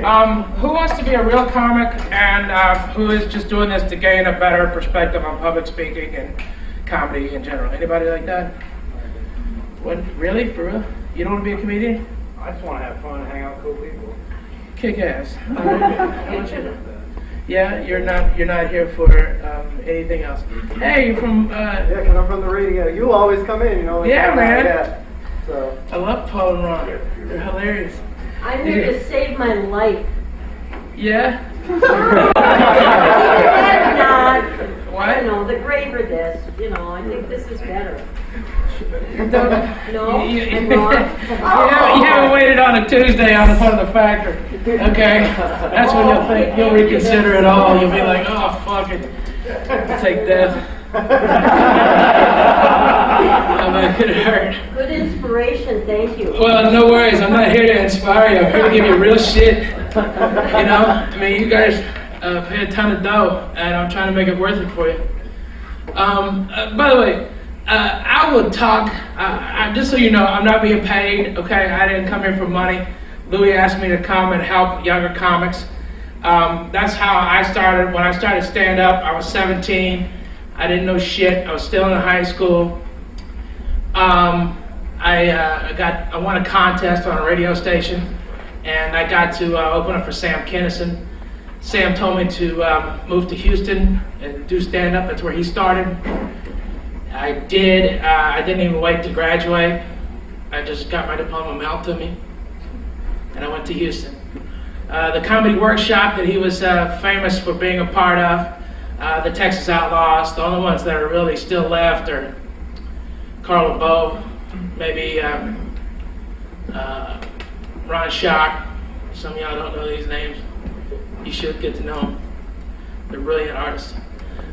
Who wants to be a real comic and who is just doing this to gain a better perspective on public speaking and comedy in general? Anybody like that? What? Really? For real? You don't want to be a comedian? I just want to have fun and hang out with cool people. Kick ass. All right. Yeah, you're not here for anything else. Hey, you're from. Yeah, because I'm from the radio. You always come in, you know. Yeah, man. Yeah. So. I love Paul and Ron. They're hilarious. I'm here to save my life. Yeah? That's not. What? I don't know, the graver this, you know, I think this is better. No? I'm wrong? You haven't waited on a Tuesday on the front of the factory. Okay? That's when you'll reconsider it all. You'll be like, oh, fuck it. I'll take death. It could hurt. Good inspiration, thank you. Well, no worries. I'm not here to inspire you. I'm here to give you real shit. You know? I mean, you guys pay a ton of dough, and I'm trying to make it worth it for you. By the way, I will talk, just so you know, I'm not being paid, okay? I didn't come here for money. Louis asked me to come and help younger comics. That's how I started. When I started stand-up, I was 17. I didn't know shit. I was still in high school. I won a contest on a radio station, and I got to open up for Sam Kinison. Sam told me to move to Houston and do stand-up. That's where he started. I did. I didn't even wait to graduate. I just got my diploma mailed to me, and I went to Houston. The comedy workshop that he was famous for being a part of, the Texas Outlaws, the only ones that are really still left are Carl LeBeau, maybe Ron Schock. Some of y'all don't know these names. You should get to know them. They're brilliant artists.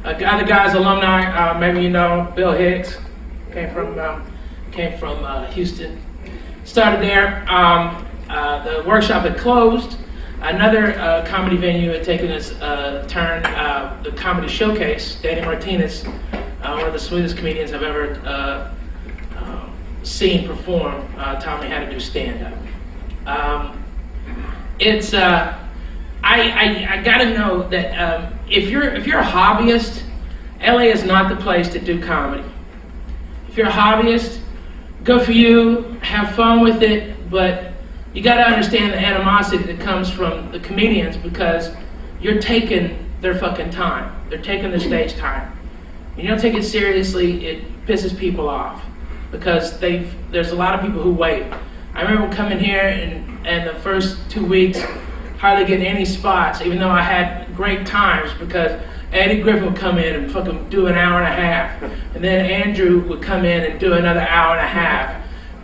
Other guys, alumni, maybe you know Bill Hicks, came from Houston. Started there. The workshop had closed. Another comedy venue had taken its turn, the Comedy Showcase. Danny Martinez, one of the smoothest comedians I've ever seen perform, taught me how to do stand-up. I gotta know that if you're a hobbyist, LA is not the place to do comedy. If you're a hobbyist, go for you, have fun with it, but you gotta understand the animosity that comes from the comedians because you're taking their fucking time. They're taking their stage time. When you don't take it seriously, it pisses people off because there's a lot of people who wait. I remember coming here and the first 2 weeks, hardly getting any spots, even though I had great times because Eddie Griffin would come in and fucking do an hour and a half. And then Andrew would come in and do another hour and a half.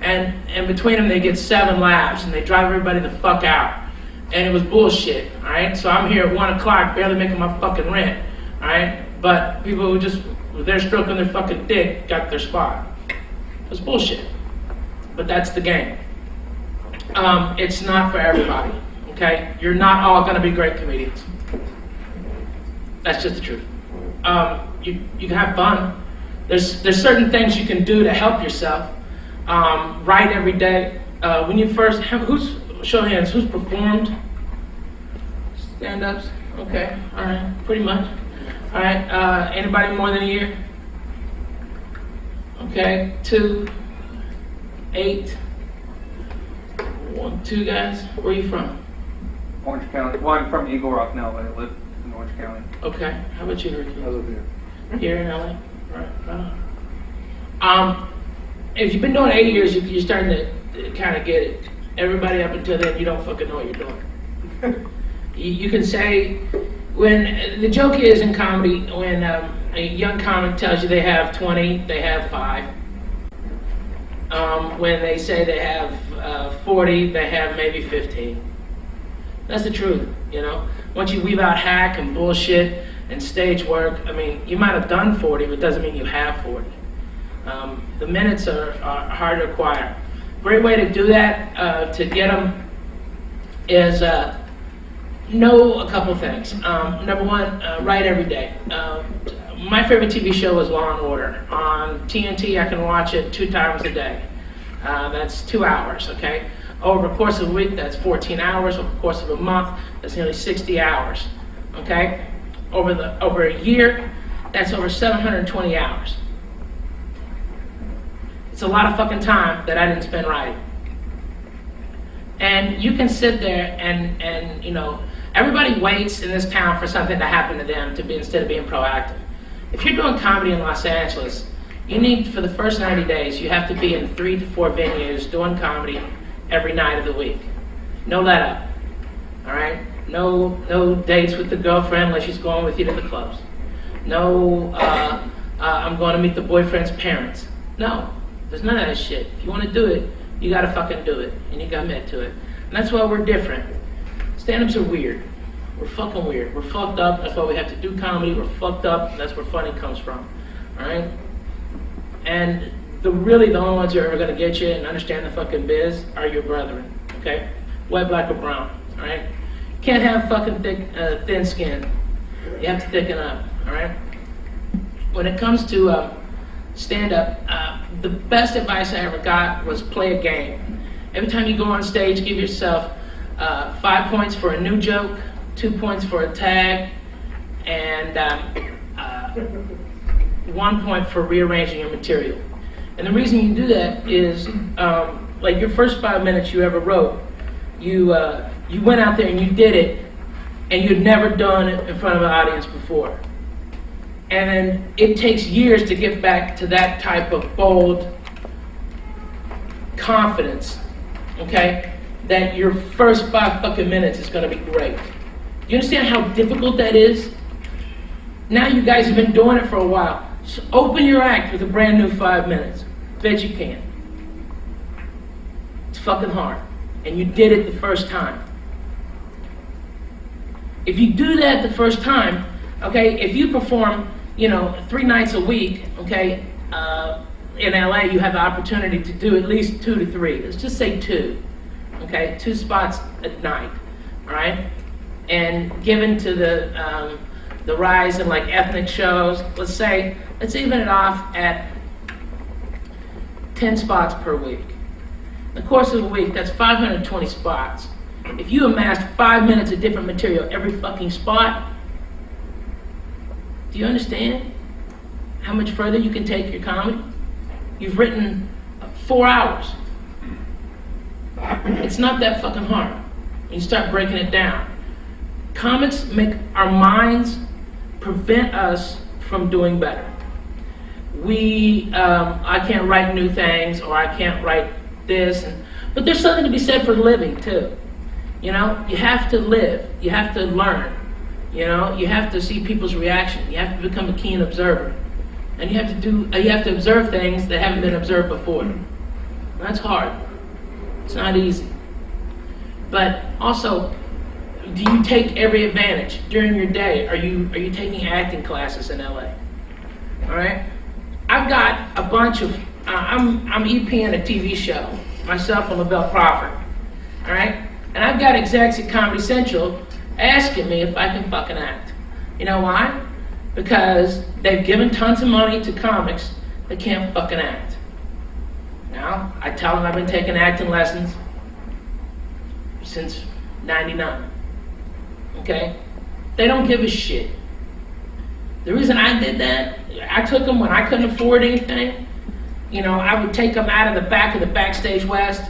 And between them they get 7 laughs and they drive everybody the fuck out. And it was bullshit, all right? So I'm here at 1 o'clock barely making my fucking rent, all right? But people who just were there stroking their fucking dick got their spot. It was bullshit. But that's the game. It's not for everybody. Okay, you're not all going to be great comedians. That's just the truth. You can have fun. There's certain things you can do to help yourself. Write every day. When you first show hands, who's performed stand-ups? Okay, all right, pretty much. All right, anybody more than a year? Okay, 2, 8, 1, 2 guys. Where are you from? Orange County. Well, I'm from Eagle Rock now, but I live in Orange County. Okay. How about you, Ricky? I live here. Here in LA? Right. If you've been doing 8 years, you're starting to kind of get it. Everybody up until then, you don't fucking know what you're doing. You can say, when the joke is in comedy, when a young comic tells you they have 20, they have 5. When they say they have 40, they have maybe 15. That's the truth, you know? Once you weave out hack and bullshit and stage work, I mean, you might have done 40, but it doesn't mean you have 40. The minutes are hard to acquire. Great way to do that, to get them, is know a couple things. Number one, write every day. My favorite TV show is Law & Order. On TNT, I can watch it 2 times a day. That's 2 hours, okay? Over the course of a week, that's 14 hours. Over the course of a month, that's nearly 60 hours. Okay? Over a year, that's over 720 hours. It's a lot of fucking time that I didn't spend writing. And you can sit there and you know, everybody waits in this town for something to happen to them instead of being proactive. If you're doing comedy in Los Angeles, you need, for the first 90 days, you have to be in 3 to 4 venues doing comedy every night of the week. No let up, all right? No dates with the girlfriend unless she's going with you to the clubs. No, I'm going to meet the boyfriend's parents. No, there's none of that shit. If you want to do it, you gotta fucking do it, and you gotta admit to it. And that's why we're different. Stand-ups are weird. We're fucking weird. We're fucked up, that's why we have to do comedy. We're fucked up, and that's where funny comes from, all right? And the only ones who are ever gonna get you and understand the fucking biz are your brethren, okay? White, black, or brown, all right? You can't have fucking thin skin. You have to thicken up, all right? When it comes to stand-up, the best advice I ever got was play a game. Every time you go on stage, give yourself 5 points for a new joke, 2 points for a tag, and 1 point for rearranging your material. And the reason you do that is, like your first 5 minutes you ever wrote, you went out there and you did it, and you'd never done it in front of an audience before. And then it takes years to get back to that type of bold confidence, okay? That your first 5 fucking minutes is gonna be great. Do you understand how difficult that is? Now you guys have been doing it for a while. So open your act with a brand new 5 minutes. Bet you can. It's fucking hard. And you did it the first time. If you do that the first time, okay, if you perform, you know, 3 nights a week, okay, in LA, you have the opportunity to do at least 2 to 3. Let's just say 2, okay, 2 spots at night, all right? And given to the rise in like ethnic shows, let's even it off at 10 spots per week. In the course of a week, that's 520 spots. If you amassed 5 minutes of different material every fucking spot, do you understand how much further you can take your comedy? You've written 4 hours. It's not that fucking hard. You start breaking it down. Comics make our minds prevent us from doing better. I can't write new things, or I can't write this, but there's something to be said for living too. You know, you have to live, you have to learn, you know, you have to see people's reaction, you have to become a keen observer, and you have to observe things that haven't been observed before. That's hard. It's not easy. But also, do you take every advantage during your day? Are you taking acting classes in LA? All right. I've got a bunch of. I'm EPing a TV show myself and LaBelle Crawford. All right. And I've got execs at Comedy Central asking me if I can fucking act. You know why? Because they've given tons of money to comics that can't fucking act. Now, I tell them I've been taking acting lessons since '99. Okay? They don't give a shit. The reason I did that, I took them when I couldn't afford anything. You know, I would take them out of the back of the Backstage West.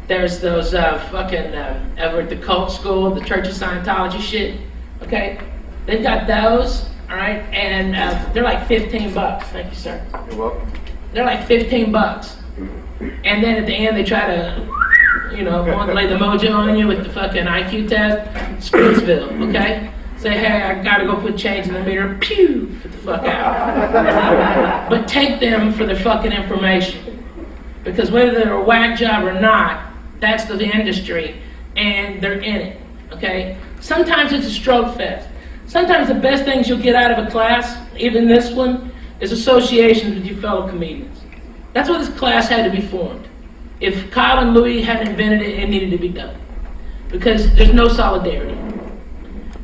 There's those fucking, over at the cult school, the Church of Scientology shit. Okay? They've got those, all right? And they're like 15 bucks. Thank you, sir. You're welcome. They're like 15 bucks. And then at the end, they try to, you know, lay the mojo on you with the fucking IQ test. Splitsville, okay? Say, hey, I gotta go put change in the meter. Pew! Get the fuck out. But take them for their fucking information. Because whether they're a whack job or not, that's the industry, and they're in it, okay? Sometimes it's a stroke fest. Sometimes the best things you'll get out of a class, even this one, is associations with your fellow comedians. That's why this class had to be formed. If Kyle and Louis hadn't invented it, it needed to be done. Because there's no solidarity.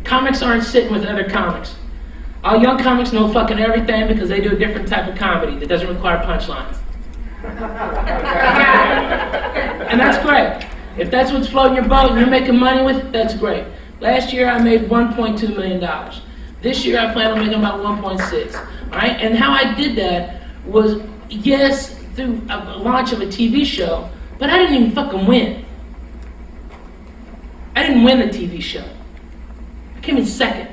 Comics aren't sitting with other comics. All young comics know fucking everything because they do a different type of comedy that doesn't require punchlines. And that's great. If that's what's floating your boat and you're making money with it, that's great. Last year I made $1.2 million. This year I plan on making about 1.6. All right, and how I did that was, yes, through a launch of a TV show, but I didn't even fucking win. I didn't win the TV show. I came in second.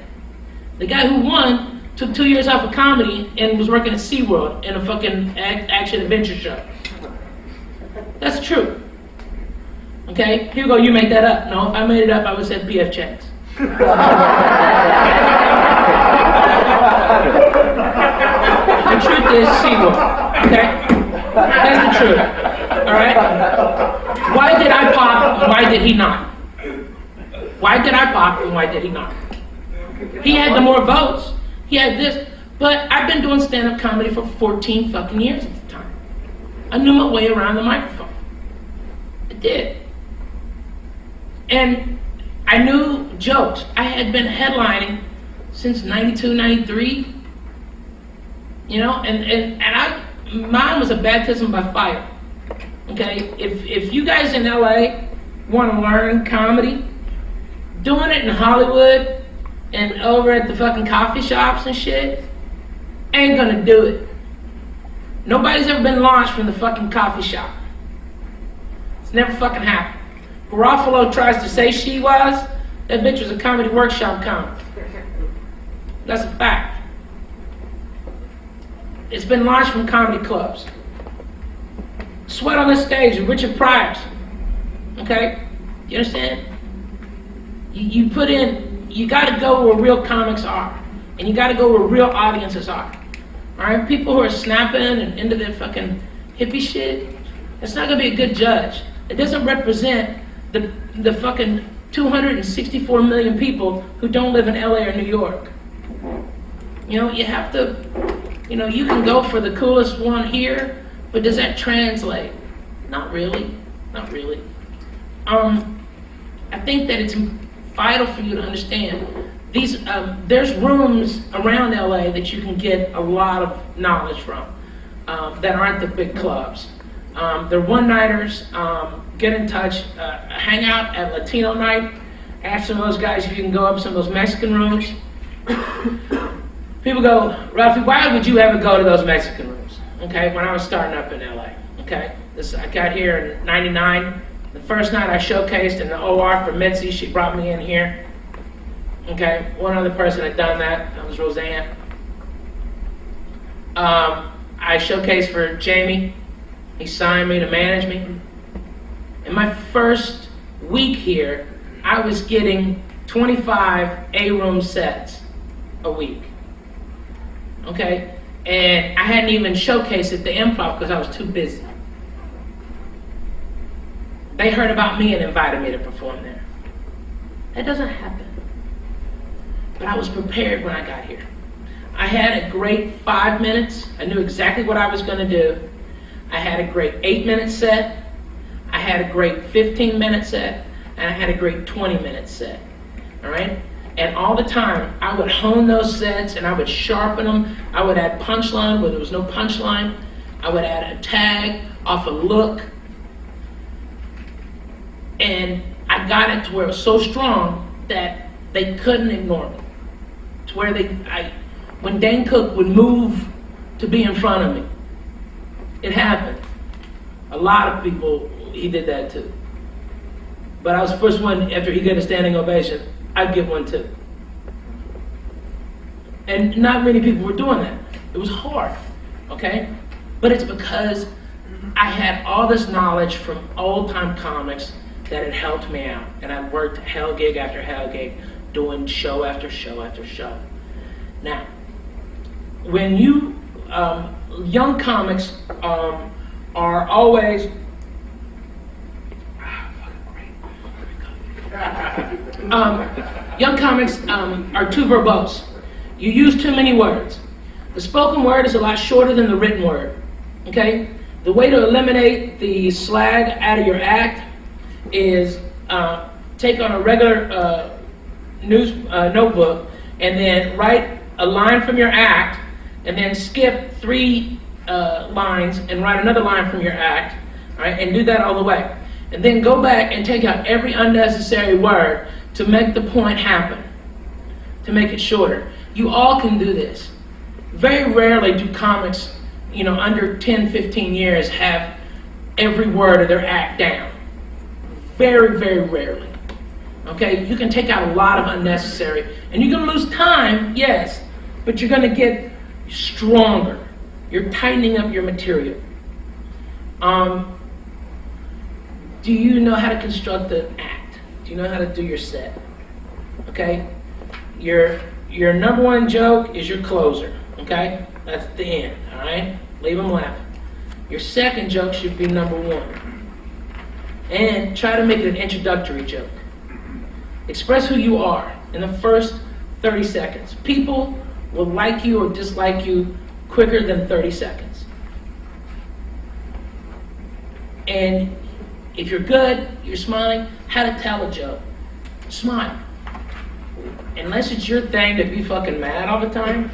The guy who won took 2 years off of comedy and was working at SeaWorld in a fucking action adventure show. That's true. Okay, here you go, you make that up. No, if I made it up, I would have said PF Chang's. The truth is SeaWorld, okay? That's the truth, all right? Why did I pop and why did he not? Why did I pop and why did he not? He had the more votes, he had this, but I've been doing stand-up comedy for 14 fucking years at the time. I knew my way around the microphone. I did. And I knew jokes. I had been headlining since 92, 93. You know, and mine was a baptism by fire. Okay? If you guys in LA want to learn comedy, doing it in Hollywood and over at the fucking coffee shops and shit, ain't gonna do it. Nobody's ever been launched from the fucking coffee shop. It's never fucking happened. Garofalo tries to say she was, that bitch was a comedy workshop comic. That's a fact. It's been launched from comedy clubs. Sweat on the stage with Richard Pryor's. Okay? You understand? You put in, you gotta go where real comics are. And you gotta go where real audiences are. Alright? People who are snapping and into their fucking hippie shit, it's not gonna be a good judge. It doesn't represent the fucking 264 million people who don't live in LA or New York. You know, you have to, you know, you can go for the coolest one here, but does that translate? Not really, not really. I think that it's vital for you to understand these, there's rooms around LA that you can get a lot of knowledge from that aren't the big clubs. They're one-nighters. Get in touch, hang out at Latino night. Ask some of those guys if you can go up some of those Mexican rooms. People go, Ralphie, why would you ever go to those Mexican rooms? Okay, when I was starting up in LA. Okay, I got here in '99. The first night I showcased in the OR for Mitzi, she brought me in here. Okay, one other person had done that. That was Roseanne. I showcased for Jamie. He signed me to manage me. In my first week here, I was getting 25 A-room sets a week. Okay? And I hadn't even showcased at the Improv because I was too busy. They heard about me and invited me to perform there. That doesn't happen. But I was prepared when I got here. I had a great 5 minutes. I knew exactly what I was going to do. I had a great 8-minute set. I had a great 15-minute set, and I had a great 20-minute set, all right? And all the time, I would hone those sets, and I would sharpen them. I would add punchline where there was no punchline. I would add a tag off a look. And I got it to where it was so strong that they couldn't ignore me. To where when Dane Cook would move to be in front of me, it happened. A lot of people, he did that too. But I was the first one, after he got a standing ovation, I'd give one too. And not many people were doing that. It was hard, okay? But it's because I had all this knowledge from old-time comics that had helped me out. And I worked hell gig after hell gig, doing show after show after show. Now, when you, young comics are always, young comics are too verbose. You use too many words. The spoken word is a lot shorter than the written word, okay? The way to eliminate the slag out of your act is take on a regular notebook and then write a line from your act and then skip 3 lines and write another line from your act, all right? And do that all the way. and then go back and take out every unnecessary word to make the point happen, to make it shorter. You all can do this. Very rarely do comics, under 10, 15 years have every word of their act down. Very, very rarely. Okay, you can take out a lot of unnecessary, and you're gonna lose time, yes, but you're gonna get stronger. You're tightening up your material. Do you know how to construct an act? Do you know how to do your set? Okay, your number one joke is your closer. Okay, that's the end. All right, leave them laughing. Your second joke should be number one, and try to make it an introductory joke. Express who you are in the first 30 seconds. People will like you or dislike you quicker than 30 seconds. And if you're good, you're smiling, how to tell a joke. Smile. Unless it's your thing to be fucking mad all the time,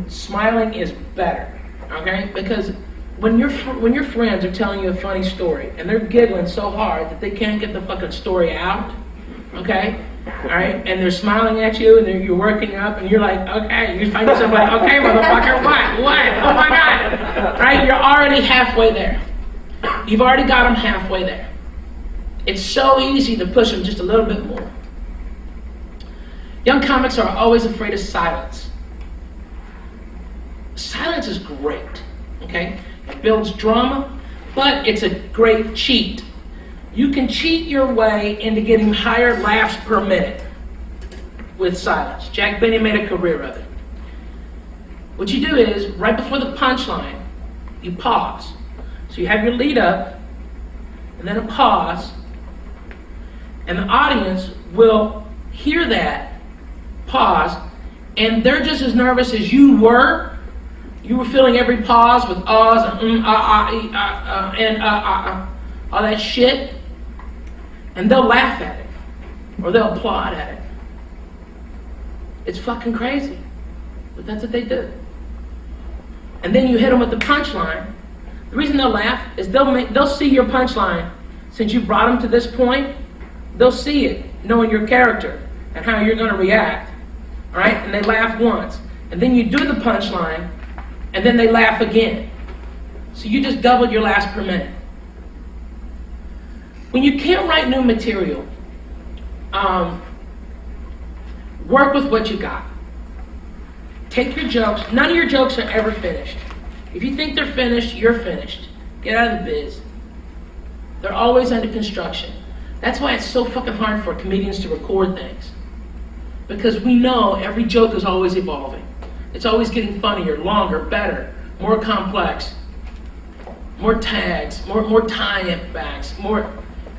smiling is better, okay? Because when your friends are telling you a funny story and they're giggling so hard that they can't get the fucking story out, okay? All right, and they're smiling at you, and you're working up, and you're like, okay, you find yourself like, okay, motherfucker, what, oh my God, right? You're already halfway there. You've already got them halfway there. It's so easy to push them just a little bit more. Young comics are always afraid of silence. Silence is great, okay? It builds drama, but it's a great cheat. You can cheat your way into getting higher laughs per minute with silence. Jack Benny made a career of it. What you do is, right before the punchline, you pause. So you have your lead up, and then a pause, and the audience will hear that pause, and they're just as nervous as you were. You were feeling every pause with ahs and and all that shit. And they'll laugh at it, or they'll applaud at it. It's fucking crazy, but that's what they do. And then you hit them with the punchline. The reason they'll laugh is they'll see your punchline. Since you brought them to this point, they'll see it, knowing your character and how you're going to react. All right, and they laugh once, and then you do the punchline, and then they laugh again. So you just doubled your laughs per minute. When you can't write new material, work with what you got. Take your jokes. None of your jokes are ever finished. If you think they're finished, you're finished. Get out of the biz. They're always under construction. That's why it's so fucking hard for comedians to record things. Because we know every joke is always evolving. It's always getting funnier, longer, better, more complex, more tags, more tie-in backs, more...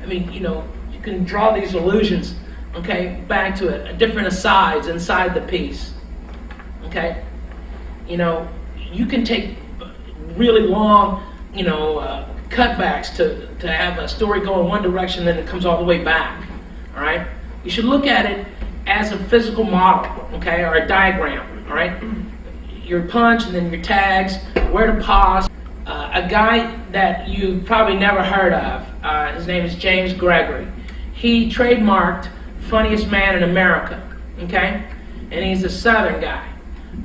you can draw these illusions, okay, back to it, different asides inside the piece, okay? You can take really long, cutbacks to have a story go in one direction, then it comes all the way back, all right? You should look at it as a physical model, okay, or a diagram, all right? Your punch and then your tags, where to pause. A guy that you've probably never heard of, his name is James Gregory. He trademarked Funniest Man in America, okay? And he's a Southern guy,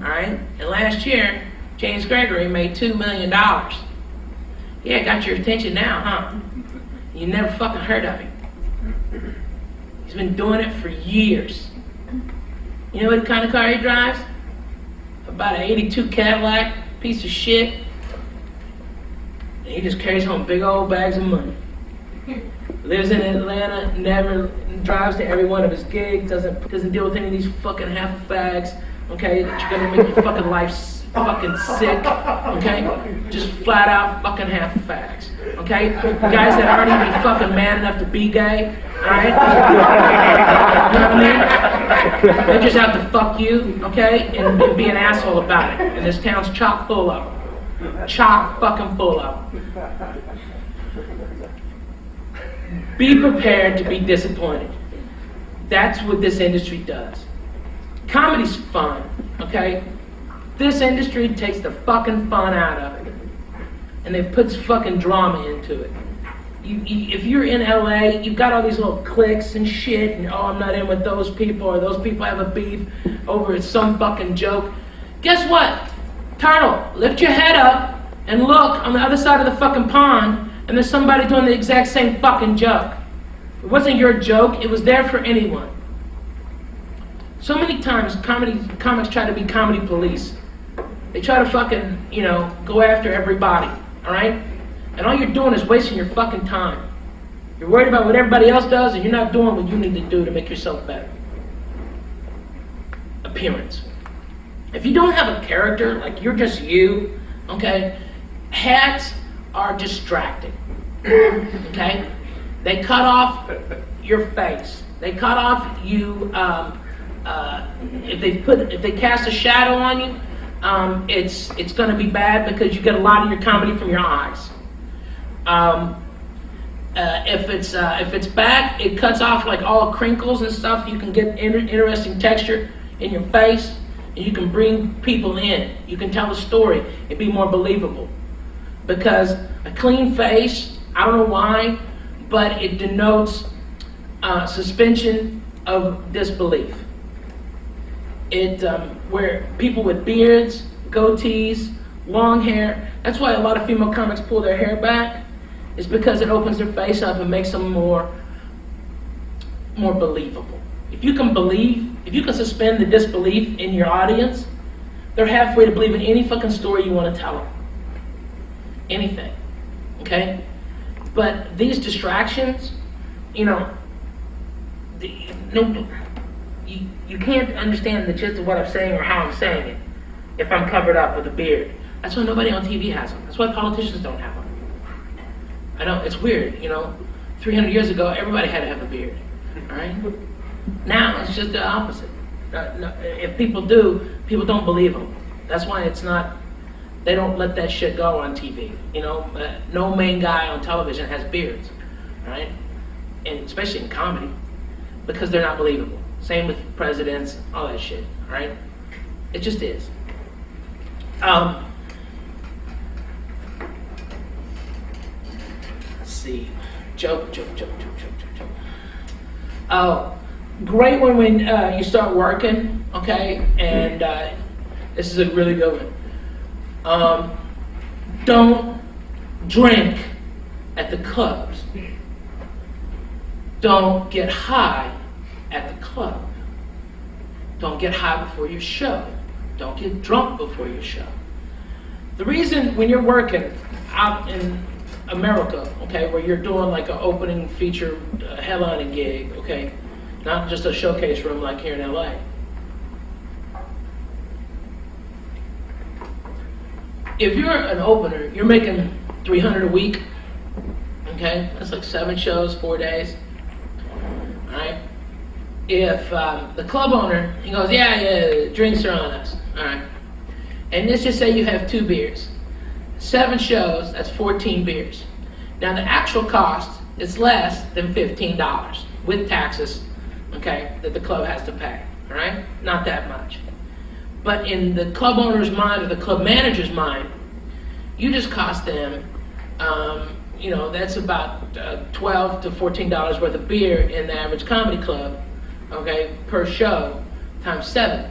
all right? And last year, James Gregory made $2 million. Yeah, got your attention now, huh? You never fucking heard of him. He's been doing it for years. You know what kind of car he drives? About an '82 Cadillac, piece of shit. And he just carries home big old bags of money. Lives in Atlanta, never drives to every one of his gigs, doesn't deal with any of these fucking half-fags, okay, that you're gonna make your fucking life fucking sick, okay? Just flat out fucking half-fags, okay? Guys that aren't even fucking man enough to be gay, alright? You know what I mean? They're just out to fuck you, okay? And be an asshole about it. And this town's chock full of them. Chock fucking full of them. Be prepared to be disappointed. That's what this industry does. Comedy's fun, okay? This industry takes the fucking fun out of it. And they puts fucking drama into it. if you're in LA, you've got all these little cliques and shit, and oh, I'm not in with those people, or those people have a beef over some fucking joke. Guess what? Turtle, lift your head up and look on the other side of the fucking pond, and there's somebody doing the exact same fucking joke. It wasn't your joke, it was there for anyone. So many times comics try to be comedy police. They try to fucking, go after everybody, alright? And all you're doing is wasting your fucking time. You're worried about what everybody else does, and you're not doing what you need to do to make yourself better. Appearance. If you don't have a character, like you're just you, okay, hats are distracting, okay? They cut off your face. They cut off you, if they cast a shadow on you, it's going to be bad because you get a lot of your comedy from your eyes. If it's back, it cuts off like all crinkles and stuff. You can get interesting texture in your face, and you can bring people in. You can tell a story and be more believable. Because a clean face, I don't know why, but it denotes suspension of disbelief. Where people with beards, goatees, long hair, that's why a lot of female comics pull their hair back, is because it opens their face up and makes them more believable. If you can suspend the disbelief in your audience, they're halfway to believe in any fucking story you want to tell them. Anything, okay? But these distractions, you can't understand the gist of what I'm saying or how I'm saying it if I'm covered up with a beard. That's why nobody on TV has them. That's why politicians don't have them. I know, it's weird, 300 years ago, everybody had to have a beard, all right? Now, it's just the opposite. If people do, people don't believe them. That's why they don't let that shit go on TV, no main guy on television has beards, all right? And especially in comedy, because they're not believable. Same with presidents, all that shit, all right? It just is. Let's see. Joke. Oh, great one when you start working, okay? And this is a really good one. Don't drink at the clubs. Don't get high at the club. Don't get high before your show. Don't get drunk before your show. The reason when you're working out in America, okay, where you're doing like an opening feature headlining gig, okay, not just a showcase room like here in LA. If you're an opener, you're making $300 a week, okay? That's like 7 shows, 4 days, all right? If the club owner, he goes, yeah, drinks are on us, all right? And let's just say you have 2 beers. 7 shows, that's 14 beers. Now the actual cost is less than $15 with taxes, okay, that the club has to pay, all right? Not that much. But in the club owner's mind or the club manager's mind, you just cost them, that's about $12 to $14 worth of beer in the average comedy club, okay, per show, times 7.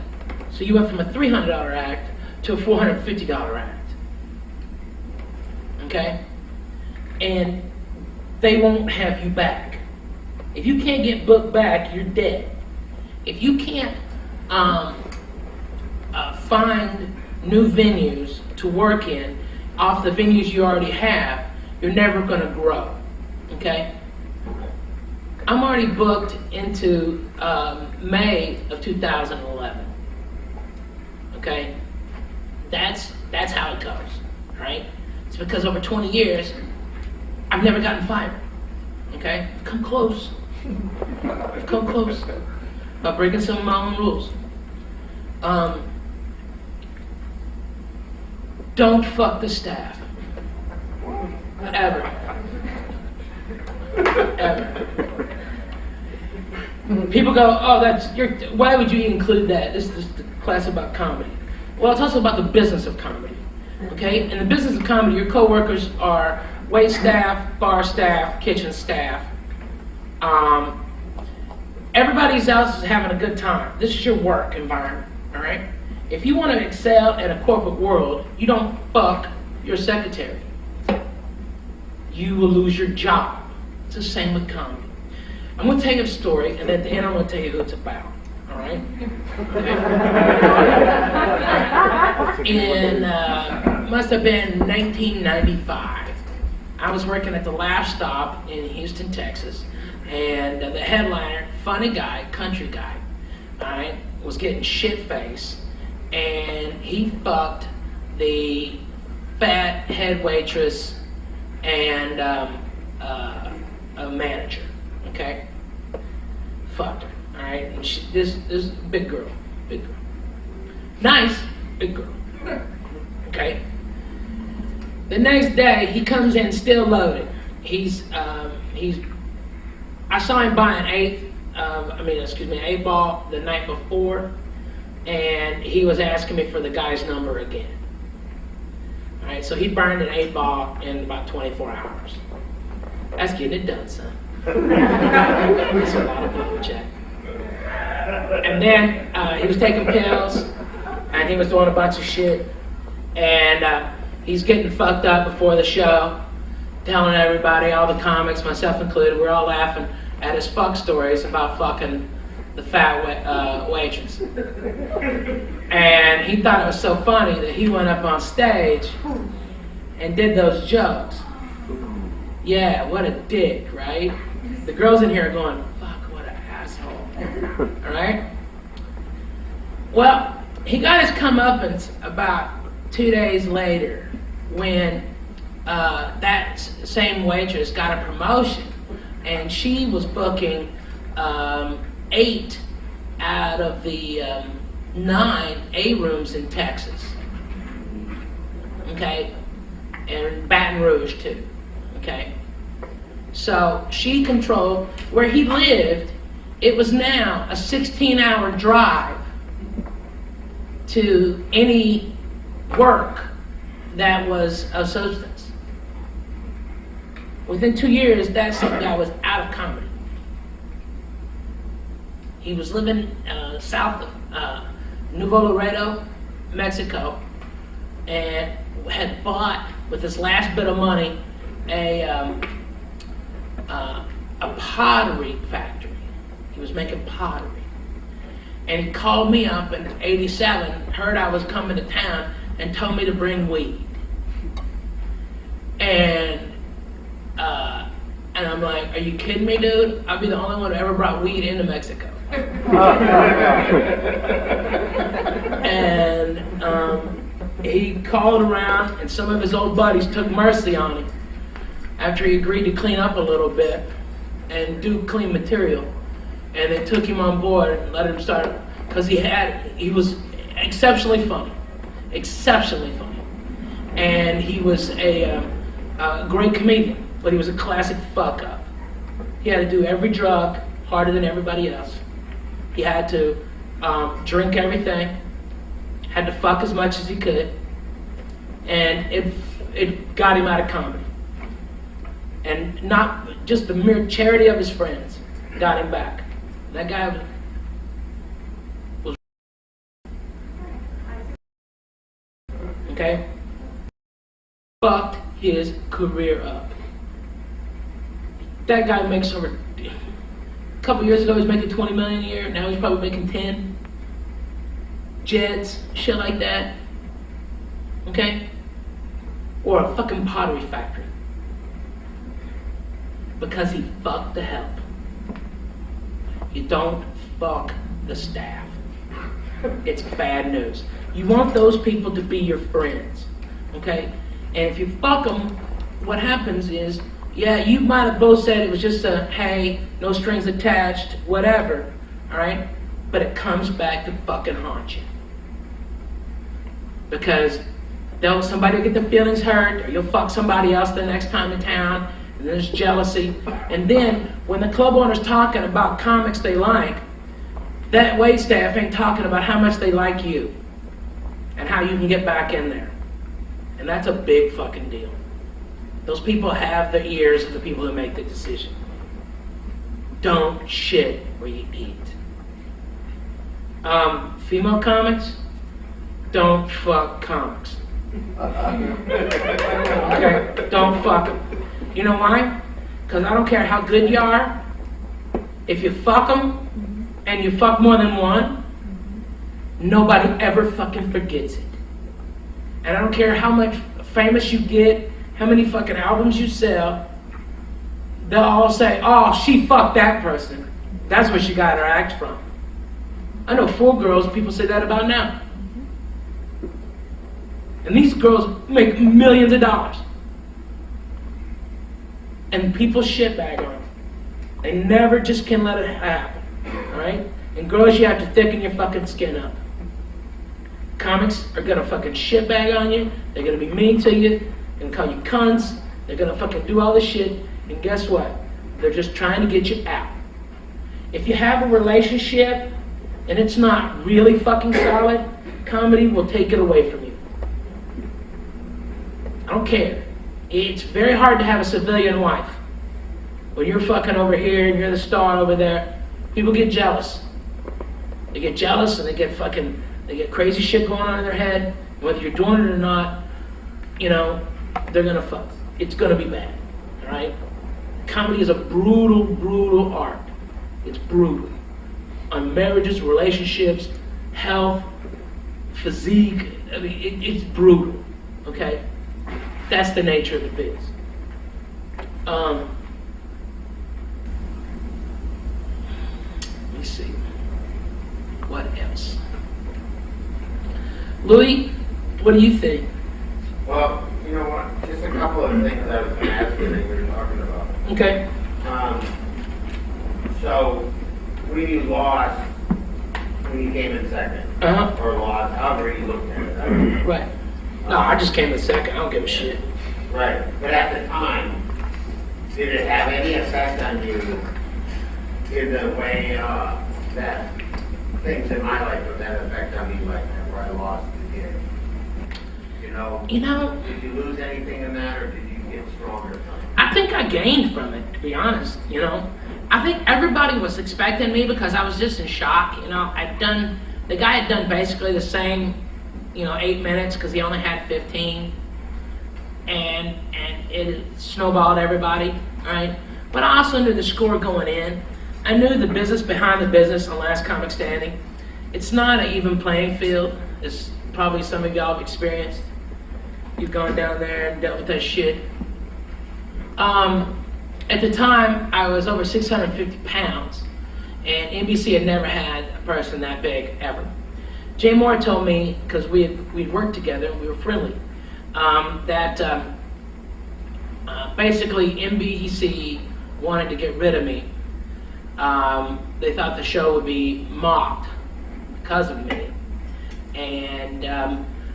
So you went from a $300 act to a $450 act. Okay? And they won't have you back. If you can't get booked back, you're dead. If you can't find new venues to work in off the venues you already have, you're never going to grow. Okay? I'm already booked into May of 2011. Okay? That's how it goes, right? It's because over 20 years, I've never gotten fired. Okay? I've come close. I've come close by breaking some of my own rules. Don't fuck the staff. Ever. Ever. People go, oh, why would you include that? This is the class about comedy. Well, it's also about the business of comedy. Okay? In the business of comedy, your coworkers are wait staff, bar staff, kitchen staff. Everybody else is having a good time. This is your work environment, all right? If you want to excel in a corporate world, you don't fuck your secretary. You will lose your job. It's the same with comedy. I'm going to tell you a story, and at the end I'm going to tell you who it's about, all right? In, must have been 1995. I was working at the Laugh Stop in Houston, Texas, and the headliner, funny guy, country guy, all right, was getting shit-faced, and he fucked the fat head waitress and a manager, okay? Fucked her, all right? And this big girl. Nice, big girl, okay? The next day, he comes in still loaded. I saw him buy an 8-ball the night before, and he was asking me for the guy's number again. All right, so he burned an 8-ball in about 24 hours. That's getting it done, son. That's a lot of blowjack. And then he was taking pills, and he was doing a bunch of shit, and he's getting fucked up before the show, telling everybody, all the comics, myself included, we're all laughing at his fuck stories about fucking the fat waitress. And he thought it was so funny that he went up on stage and did those jokes. Yeah, what a dick, right? The girls in here are going, fuck, what an asshole. All right? Well, he got his comeuppance about 2 days later when that same waitress got a promotion, and she was booking 8 out of the 9 A rooms in Texas, okay, and Baton Rouge too, okay. So she controlled where he lived. It was now a 16-hour drive to any work that was of substance. Within 2 years, that same guy was out of comedy. He was living south of Nuevo Laredo, Mexico, and had bought, with his last bit of money, a pottery factory. He was making pottery. And he called me up in '87, heard I was coming to town, and told me to bring weed. And I'm like, are you kidding me, dude? I'll be the only one who ever brought weed into Mexico. And he called around, and some of his old buddies took mercy on him after he agreed to clean up a little bit and do clean material. And they took him on board and let him start, because he was exceptionally funny. And he was a great comedian, but he was a classic fuck up. He had to do every drug harder than everybody else. He had to drink everything, had to fuck as much as he could, and it got him out of comedy. And not just the mere charity of his friends got him back. That guy was okay? Fucked his career up. That guy makes over, a couple years ago he was making 20 million a year, now he's probably making 10. Jets, shit like that. Okay? Or a fucking pottery factory. Because he fucked the help. You don't fuck the staff. It's bad news. You want those people to be your friends, okay? And if you fuck them, what happens is, yeah, you might have both said it was just a, hey, no strings attached, whatever, all right? But it comes back to fucking haunt you. Because somebody will get their feelings hurt, or you'll fuck somebody else the next time in town, and there's jealousy. And then, when the club owner's talking about comics they like, that wait staff ain't talking about how much they like you, and how you can get back in there. And that's a big fucking deal. Those people have the ears of the people that make the decision. Don't shit where you eat. Female comics, don't fuck comics. Okay, don't fuck them. You know why? Because I don't care how good you are. If you fuck them and you fuck more than one, nobody ever fucking forgets it. And I don't care how much famous you get, how many fucking albums you sell, they'll all say, oh, she fucked that person. That's where she got her act from. I know 4 girls people say that about now. And these girls make millions of dollars. And people shitbag on them. They never just can let it happen. Alright? And girls, you have to thicken your fucking skin up. Comics are gonna fucking shitbag on you. They're gonna be mean to you. They're gonna call you cunts. They're gonna fucking do all this shit. And guess what? They're just trying to get you out. If you have a relationship and it's not really fucking solid, comedy will take it away from you. I don't care. It's very hard to have a civilian wife. When you're fucking over here and you're the star over there, people get jealous. They get jealous and they get crazy shit going on in their head. Whether you're doing it or not, you know, they're gonna fuck. It's gonna be bad, all right? Comedy is a brutal, brutal art. It's brutal. On marriages, relationships, health, physique, I mean, it's brutal, okay? That's the nature of the biz. Let me see. What else? Louis, what do you think? Well, you know what? Just a couple of things I was going to ask you that you were talking about. Okay. So, when you lost, when you came in second, or lost, however you looked at it. I don't know. Right. No, I just came in second. I don't give a shit. Right. But at the time, did it have any effect on you in the way that things in my life would that effect on me, like whenever I lost the kid? You know, did you lose anything in that, or did you get stronger from it? I think I gained from it, to be honest, you know. I think everybody was expecting me because I was just in shock, you know. The guy had done basically the same, 8 minutes because he only had 15. And it snowballed everybody, right? But I also knew the score going in. I knew the business behind the business on Last Comic Standing. It's not an even playing field, as probably some of y'all have experienced. You've gone down there and dealt with that shit. At the time, I was over 650 pounds, and NBC had never had a person that big ever. Jay Moore told me, because we'd worked together and we were friendly, that basically NBC wanted to get rid of me. They thought the show would be mocked because of me. And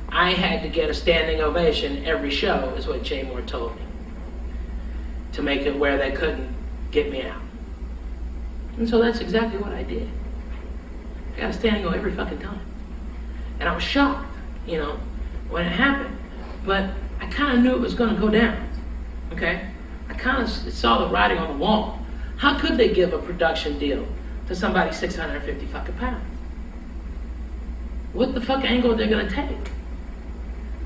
I had to get a standing ovation every show, is what Jay Moore told me, to make it where they couldn't get me out. And so that's exactly what I did. I got a standing O every fucking time. And I was shocked, when it happened. But I kind of knew it was going to go down, okay? I kind of saw the writing on the wall. How could they give a production deal to somebody 650 fucking pounds? What the fuck angle are they going to take?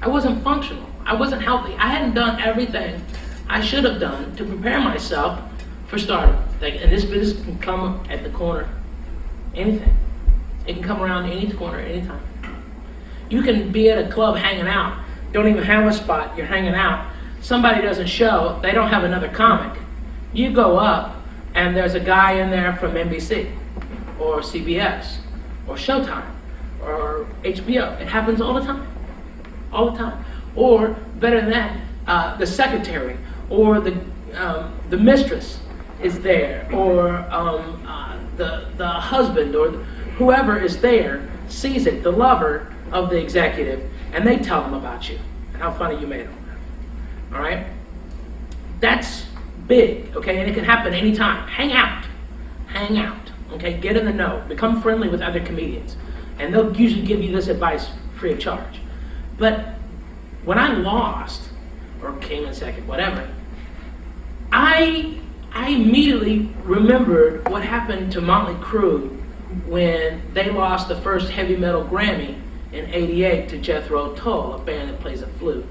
I wasn't functional. I wasn't healthy. I hadn't done everything I should have done to prepare myself for stardom. And this business can come at the corner, anything. It can come around any corner, anytime. You can be at a club hanging out, don't even have a spot, you're hanging out. Somebody doesn't show, they don't have another comic. You go up, and there's a guy in there from NBC, or CBS, or Showtime, or HBO. It happens all the time. All the time. Or, better than that, the secretary, or the mistress is there, or the husband, or whoever is there sees it, the lover of the executive, and they tell them about you and how funny you made them. All right? That's big, okay? And it can happen anytime. Hang out, okay? Get in the know. Become friendly with other comedians. And they'll usually give you this advice free of charge. But when I lost, or came in second, whatever. I immediately remembered what happened to Motley Crue when they lost the first heavy metal Grammy in '88 to Jethro Tull, a band that plays a flute.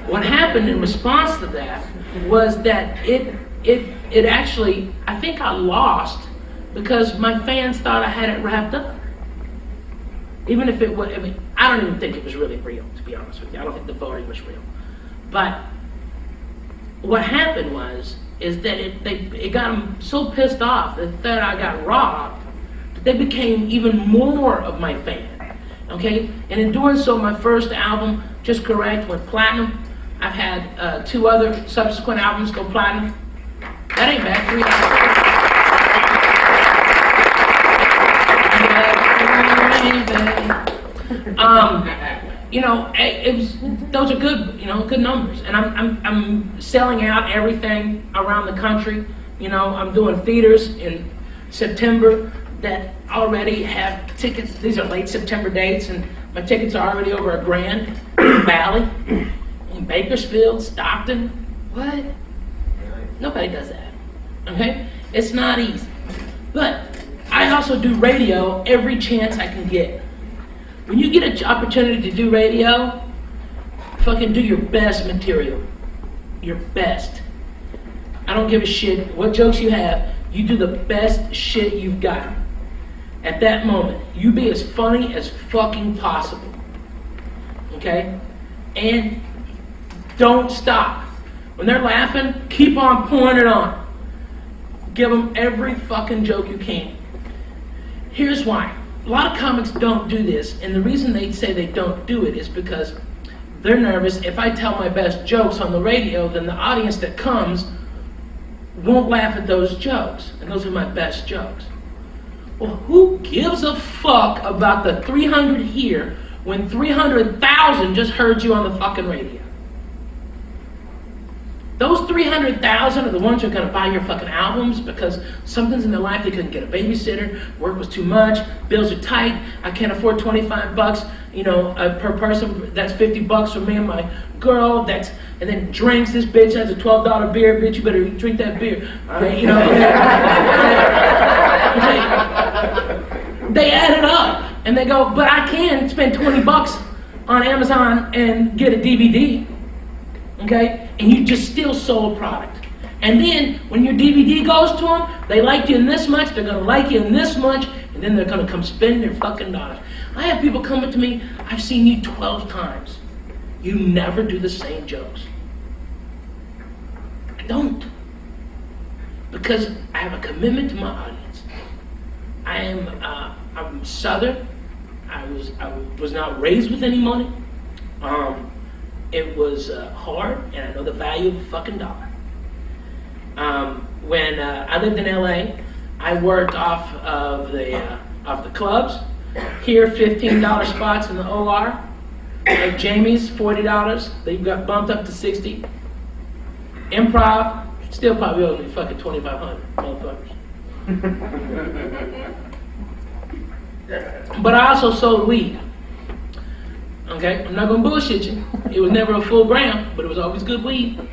What happened in response to that was that it actually, I think I lost because my fans thought I had it wrapped up. Even if it was, I mean, I don't even think it was really real, to be honest with you. I don't think the voting was real. But what happened is that it got them so pissed off that I got robbed that they became even more of my fan. Okay? And in doing so, my first album, Just Correct, went platinum. I've had 2 other subsequent albums go platinum. That ain't bad. 3 albums. It was, those are good, good numbers. And I'm selling out everything around the country. I'm doing theaters in September that already have tickets. These are late September dates, and my tickets are already over $1,000 in Valley, in Bakersfield, Stockton. What? Nobody does that. Okay? It's not easy. But I also do radio every chance I can get. When you get an opportunity to do radio, fucking do your best material. Your best. I don't give a shit what jokes you have. You do the best shit you've got. At that moment, you be as funny as fucking possible. Okay? And don't stop. When they're laughing, keep on pouring it on. Give them every fucking joke you can. Here's why. A lot of comics don't do this, and the reason they say they don't do it is because they're nervous. If I tell my best jokes on the radio, then the audience that comes won't laugh at those jokes, and those are my best jokes. Well, who gives a fuck about the 300 here when 300,000 just heard you on the fucking radio? Those 300,000 are the ones who are going to buy your fucking albums because something's in their life. They couldn't get a babysitter, work was too much, bills are tight, I can't afford $25, per person. That's $50 for me and my girl. And then drinks. This bitch has a $12 beer. Bitch, you better drink that beer. They add it up and they go, but I can spend $20 on Amazon and get a DVD. Okay? And you just still sold product. And then when your DVD goes to them, they like you in this much, they're going to like you in this much, and then they're going to come spend their fucking dollars. I have people come up to me, I've seen you 12 times. You never do the same jokes. I don't. Because I have a commitment to my audience. I'm Southern. I was not raised with any money. It was hard, and I know the value of a fucking dollar. When I lived in LA, I worked off of the clubs. Here, $15 spots in the OR. Like Jamie's, $40. They got bumped up to $60. Improv, still probably owes me fucking $2,500, motherfuckers. But I also sold weed. Okay, I'm not gonna bullshit you. It was never a full gram, but it was always good weed. Always.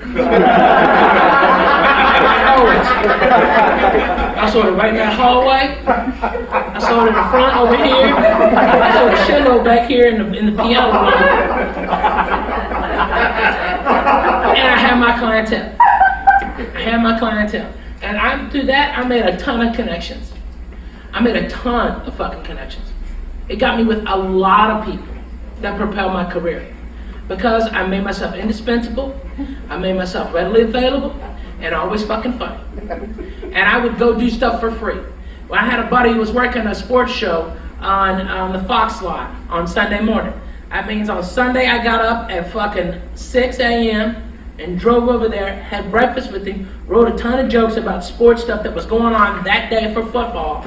I sold it right in that hallway. I sold it in the front over here. I sold a shitload back here in the piano room. And I had my clientele. And through that, I made a ton of connections. I made a ton of fucking connections. It got me with a lot of people that propelled my career. Because I made myself indispensable, I made myself readily available, and always fucking funny. And I would go do stuff for free. Well, I had a buddy who was working a sports show on the Fox lot on Sunday morning. That means on Sunday I got up at fucking 6 a.m. and drove over there, had breakfast with him, wrote a ton of jokes about sports stuff that was going on that day for football,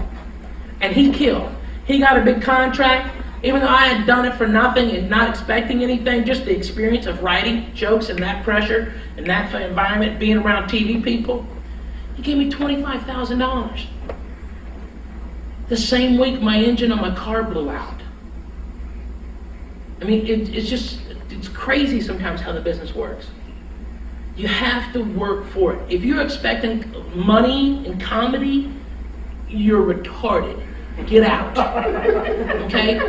and he killed. He got a big contract. Even though I had done it for nothing and not expecting anything, just the experience of writing jokes and that pressure and that environment, being around TV people, he gave me $25,000. The same week my engine on my car blew out. I mean, it's crazy sometimes how the business works. You have to work for it. If you're expecting money in comedy, you're retarded. Get out. Okay?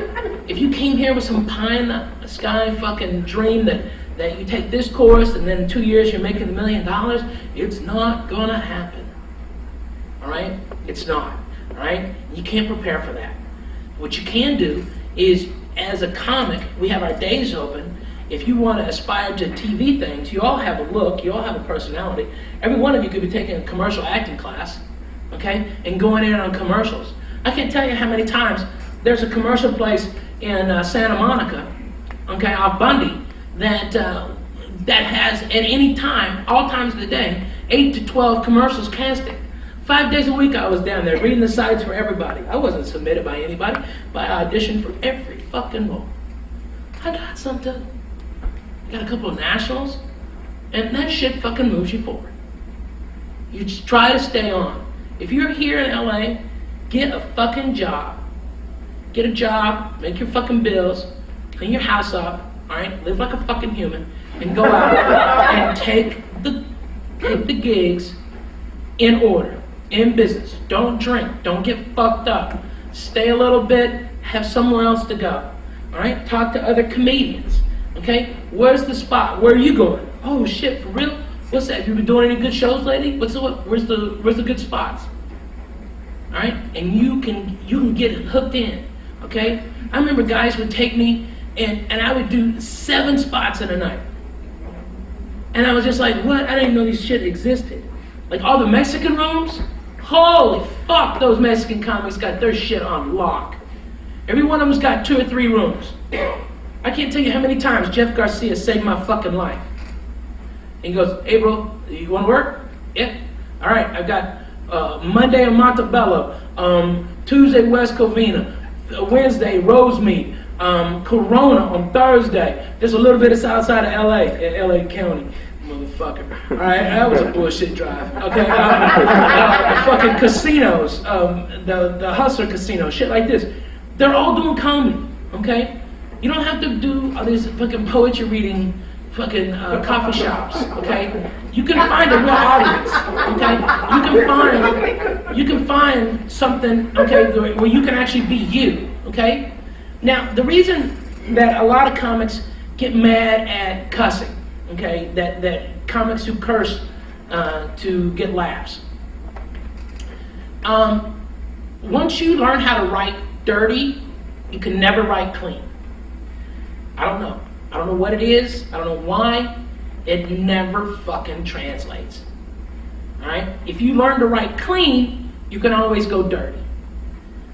If you came here with some pie in the sky fucking dream that you take this course and then in 2 years you're making $1 million, it's not gonna happen. Alright? It's not. Alright? You can't prepare for that. What you can do is, as a comic, we have our days open. If you want to aspire to TV things, you all have a look, you all have a personality. Every one of you could be taking a commercial acting class, okay, and going in on commercials. I can't tell you how many times there's a commercial place in Santa Monica, okay, off Bundy, that has at any time, all times of the day, 8 to 12 commercials casting. 5 days a week I was down there reading the sides for everybody. I wasn't submitted by anybody, but I auditioned for every fucking role. I got something. Got a couple of nationals, and that shit fucking moves you forward. You just try to stay on. If you're here in LA, get a fucking job. Get a job, make your fucking bills, clean your house up, alright? Live like a fucking human, and go out and take the gigs in order, in business. Don't drink, don't get fucked up. Stay a little bit, have somewhere else to go. Alright? Talk to other comedians. Okay, where's the spot? Where are you going? Oh shit, for real? What's that? Have you been doing any good shows lately? Where's the good spots? All right, and you can get hooked in. Okay, I remember guys would take me and I would do 7 spots in a night, and I was just like, what? I didn't even know these shit existed. Like all the Mexican rooms. Holy fuck, those Mexican comics got their shit on lock. Every one of them's got 2 or 3 rooms. I can't tell you how many times Jeff Garcia saved my fucking life. And he goes, hey bro, you want to work? Yeah. All right, I've got Monday in Montebello, Tuesday West Covina, Wednesday Rosemead, Corona on Thursday. There's a little bit of south side of LA, LA County, motherfucker. All right, that was a bullshit drive. Okay, fucking casinos, the Hustler Casino, shit like this. They're all doing comedy, okay? You don't have to do all these fucking poetry reading fucking coffee shops, okay? You can find a real audience, okay? You can find something, okay, where you can actually be you, okay? Now, the reason that a lot of comics get mad at cussing, okay, that comics who curse to get laughs. Once you learn how to write dirty, you can never write clean. I don't know. I don't know what it is. I don't know why. It never fucking translates. Alright? If you learn to write clean, you can always go dirty.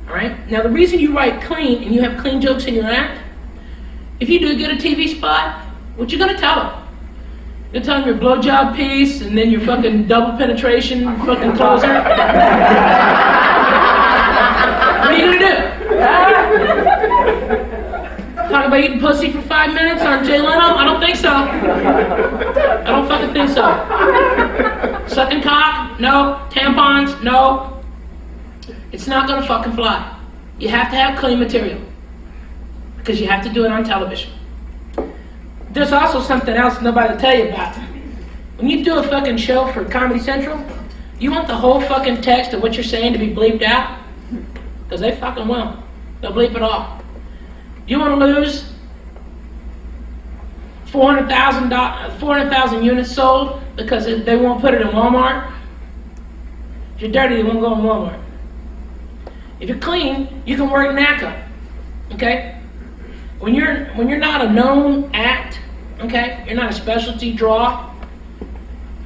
Alright? Now the reason you write clean and you have clean jokes in your act, if you do get a TV spot, what you gonna tell them? You're telling them your blowjob piece and then your fucking double penetration fucking closer? What are you gonna do? Talk about eating pussy for 5 minutes on Jay Leno? I don't think so. I don't fucking think so. Sucking cock? No. Tampons? No. It's not gonna fucking fly. You have to have clean material. Because you have to do it on television. There's also something else nobody will tell you about. When you do a fucking show for Comedy Central, you want the whole fucking text of what you're saying to be bleeped out? Because they fucking will. They'll bleep it all. You want to lose 400,000 units sold because they won't put it in Walmart? If you're dirty, you won't go in Walmart. If you're clean, you can work NACA. Okay? When you're not a known act, okay, you're not a specialty draw,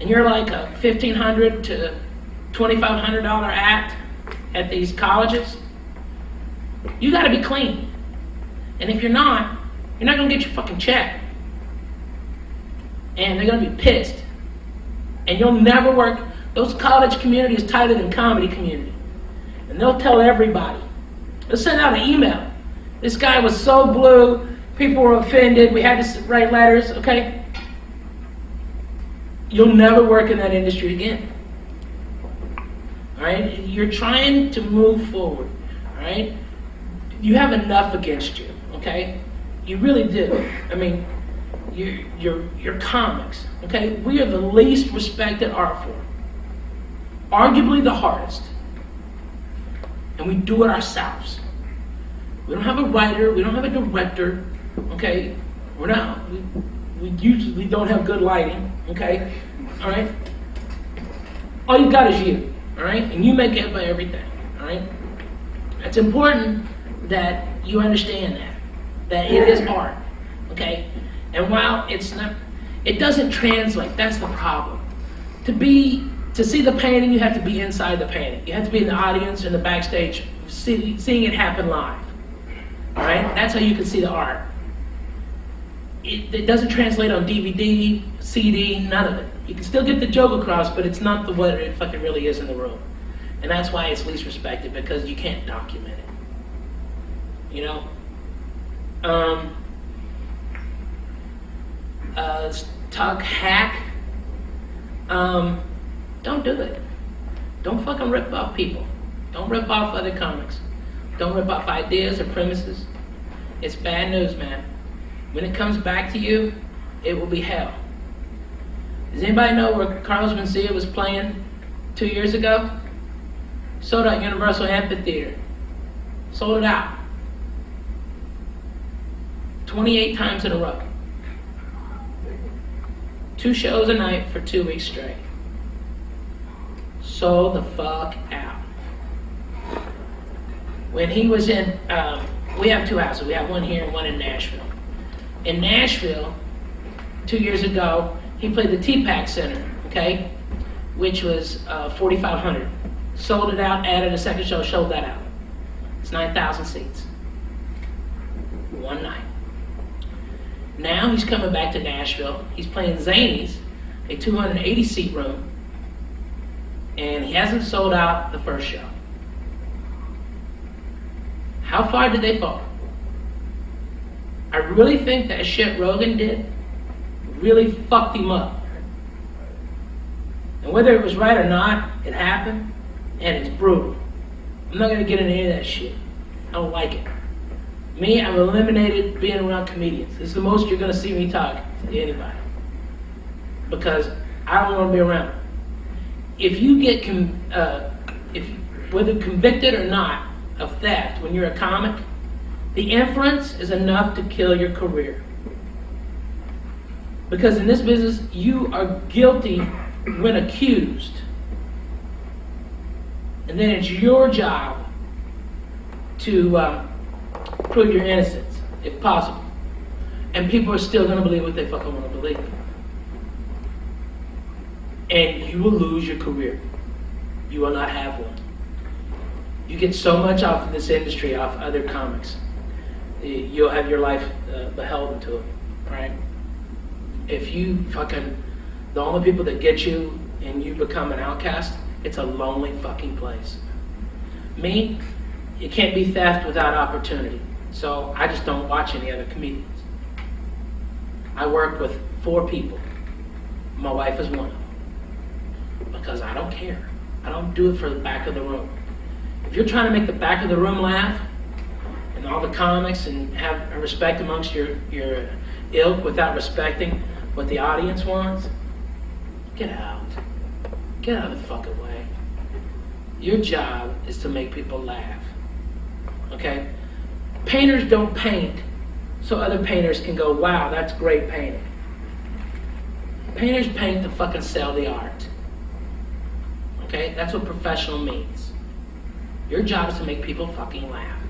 and you're like a $1,500 to $2,500 act at these colleges, you got to be clean. And if you're not gonna get your fucking check. And they're gonna be pissed. And you'll never work. Those college community is tighter than comedy community. And they'll tell everybody. They'll send out an email. This guy was so blue, people were offended, we had to write letters, okay? You'll never work in that industry again. Alright? You're trying to move forward. Alright? You have enough against you. Okay? You really do. I mean, you're comics, okay? We are the least respected art form. Arguably the hardest. And we do it ourselves. We don't have a writer, we don't have a director, okay? We usually don't have good lighting, okay? All right? All you got is you, all right? And you make it by everything, all right? It's important that you understand that it is art, okay? And while it's not, it doesn't translate, that's the problem. To see the painting, you have to be inside the painting. You have to be in the audience, in the backstage, seeing it happen live, all right? That's how you can see the art. It doesn't translate on DVD, CD, none of it. You can still get the joke across, but it's not what it fucking really is in the room. And that's why it's least respected, because you can't document it. You know? Talk hack. Don't do it. Don't fucking rip off people. Don't rip off other comics. Don't rip off ideas or premises. It's bad news, man. When it comes back to you, it will be hell. Does anybody know where Carlos Mencia was playing 2 years ago? Sold out Universal Amphitheater. Sold it out. 28 times in a row. 2 shows a night for 2 weeks straight. Sold the fuck out. When he was in, we have 2 houses. We have one here and one in Nashville. In Nashville, 2 years ago, he played the T-Pack Center, okay, which was 4,500. Sold it out, added a second show, sold that out. It's 9,000 seats. One night. Now he's coming back to Nashville. He's playing Zany's, a 280-seat room, and he hasn't sold out the first show. How far did they fall? I really think that shit Rogan did really fucked him up. And whether it was right or not, it happened, and it's brutal. I'm not gonna get into any of that shit. I don't like it. Me, I've eliminated being around comedians. This is the most you're gonna see me talk to anybody. Because I don't wanna be around them. If you get, whether convicted or not of theft when you're a comic, the inference is enough to kill your career. Because in this business, you are guilty when accused. And then it's your job to prove your innocence, if possible. And people are still going to believe what they fucking want to believe. And you will lose your career. You will not have one. You get so much off of this industry, off other comics. You'll have your life beholden to it, right? If you fucking, the only people that get you and you become an outcast, it's a lonely fucking place. Me, it can't be theft without opportunity. So I just don't watch any other comedians. I work with 4 people. My wife is one of them. Because I don't care. I don't do it for the back of the room. If you're trying to make the back of the room laugh, and all the comics, and have respect amongst your ilk without respecting what the audience wants, get out. Get out of the fucking way. Your job is to make people laugh. Okay? Painters don't paint so other painters can go, wow, that's great painting. Painters paint to fucking sell the art. Okay? That's what professional means. Your job is to make people fucking laugh.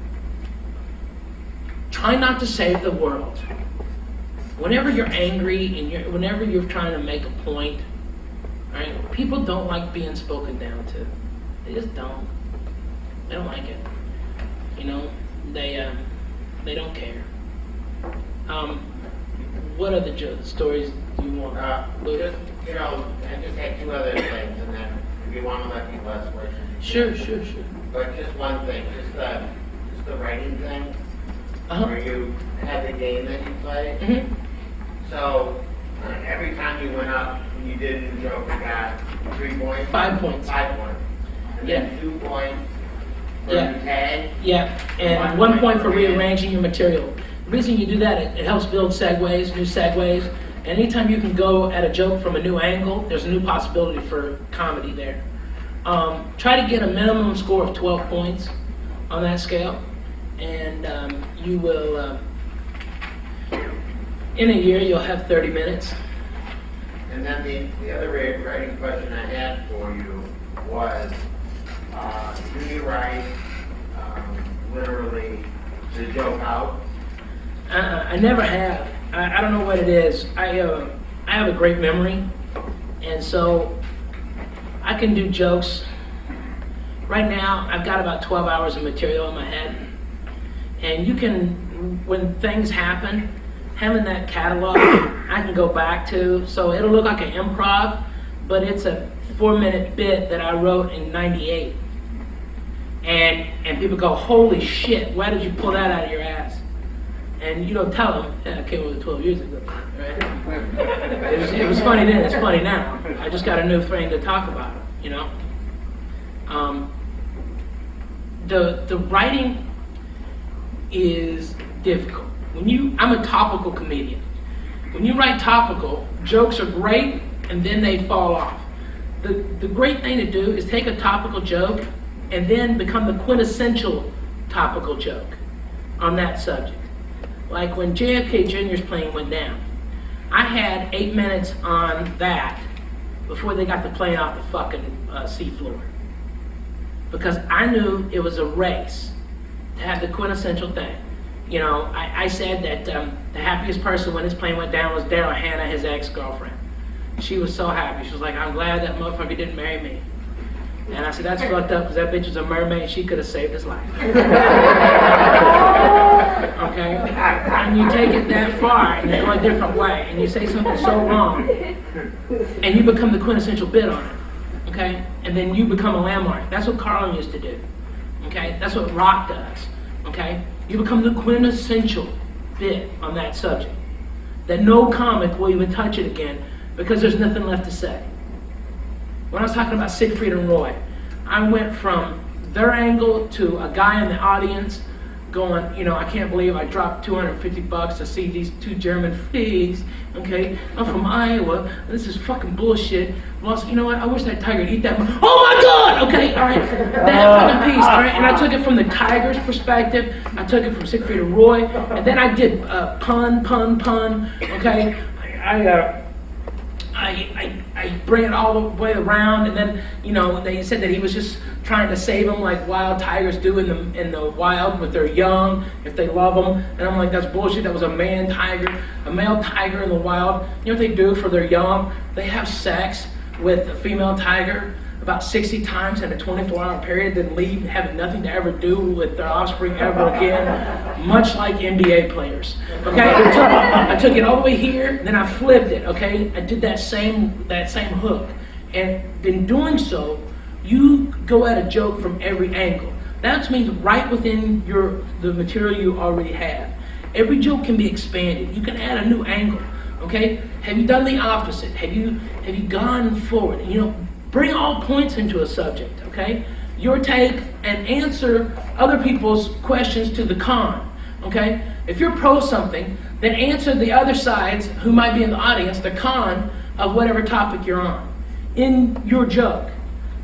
Try not to save the world. Whenever you're angry and whenever you're trying to make a point, right? People don't like being spoken down to. They just don't. They don't like it. You know, they don't care. What other stories do you want? Just, you know, I just had 2 other things, and then if you want to let people ask questions. Sure. But just one thing, just the writing thing, where you had the game that you played. Mm-hmm. So every time you went up and you did a new joke, you got 3 points. 5 points. 5 points. And then 2 points for Yeah. your tag. Yeah, and 1 point for rearranging your material. reason you do that, it helps build segues, new segues. And anytime you can go at a joke from a new angle, there's a new possibility for comedy there. Try to get a minimum score of 12 points on that scale, and you will, in a year, you'll have 30 minutes. And then the other writing question I had for you was, do you write literally the joke out? I never have. I don't know what it is. I have a great memory, and so I can do jokes. Right now, I've got about 12 hours of material in my head, and you can, when things happen, having that catalog, I can go back to, so it'll look like an improv, but it's a 4-minute bit that I wrote in '98. And people go, holy shit, why did you pull that out of your ass? And you don't tell them, yeah, I came with it 12 years ago, right? It was funny then, it's funny now. I just got a new thing to talk about, you know? The writing is difficult. I'm a topical comedian. When you write topical, jokes are great and then they fall off. The great thing to do is take a topical joke and then become the quintessential topical joke on that subject. Like when JFK Jr.'s plane went down, I had 8 minutes on that before they got the plane off the fucking seafloor. Because I knew it was a race to have the quintessential thing. You know, I said that the happiest person when his plane went down was Daryl Hannah, his ex-girlfriend. She was so happy. She was like, I'm glad that motherfucker didn't marry me. And I said, that's fucked up because that bitch was a mermaid. She could have saved his life. Okay? And you take it that far and you go a different way and you say something so wrong and you become the quintessential bit on it. Okay? And then you become a landmark. That's what Carlin used to do. Okay? That's what rock does. Okay? You become the quintessential bit on that subject. That no comic will even touch it again because there's nothing left to say. When I was talking about Siegfried and Roy, I went from their angle to a guy in the audience going, you know, I can't believe I dropped $250 to see these two German pigs, okay? I'm from Iowa, this is fucking bullshit. Well, you know what, I wish that tiger would eat that. Oh my God, okay, all right, that fucking piece, all right? And I took it from the tiger's perspective, I took it from Siegfried and Roy, and then I did pun, okay? I bring it all the way around, and then, you know, they said that he was just trying to save them like wild tigers do in the wild with their young, if they love them. And I'm like, that's bullshit. That was a male tiger in the wild. You know what they do for their young? They have sex with a female tiger about 60 times in a 24-hour period, then leave having nothing to ever do with their offspring ever again, much like NBA players. Okay, I took it all the way here, then I flipped it. Okay, I did that same hook, and in doing so, you go at a joke from every angle. That means right within the material you already have. Every joke can be expanded. You can add a new angle. Okay, have you done the opposite? Have you gone forward? You know. Bring all points into a subject, okay? Your take and answer other people's questions to the con, okay? If you're pro something, then answer the other sides who might be in the audience, the con of whatever topic you're on in your joke,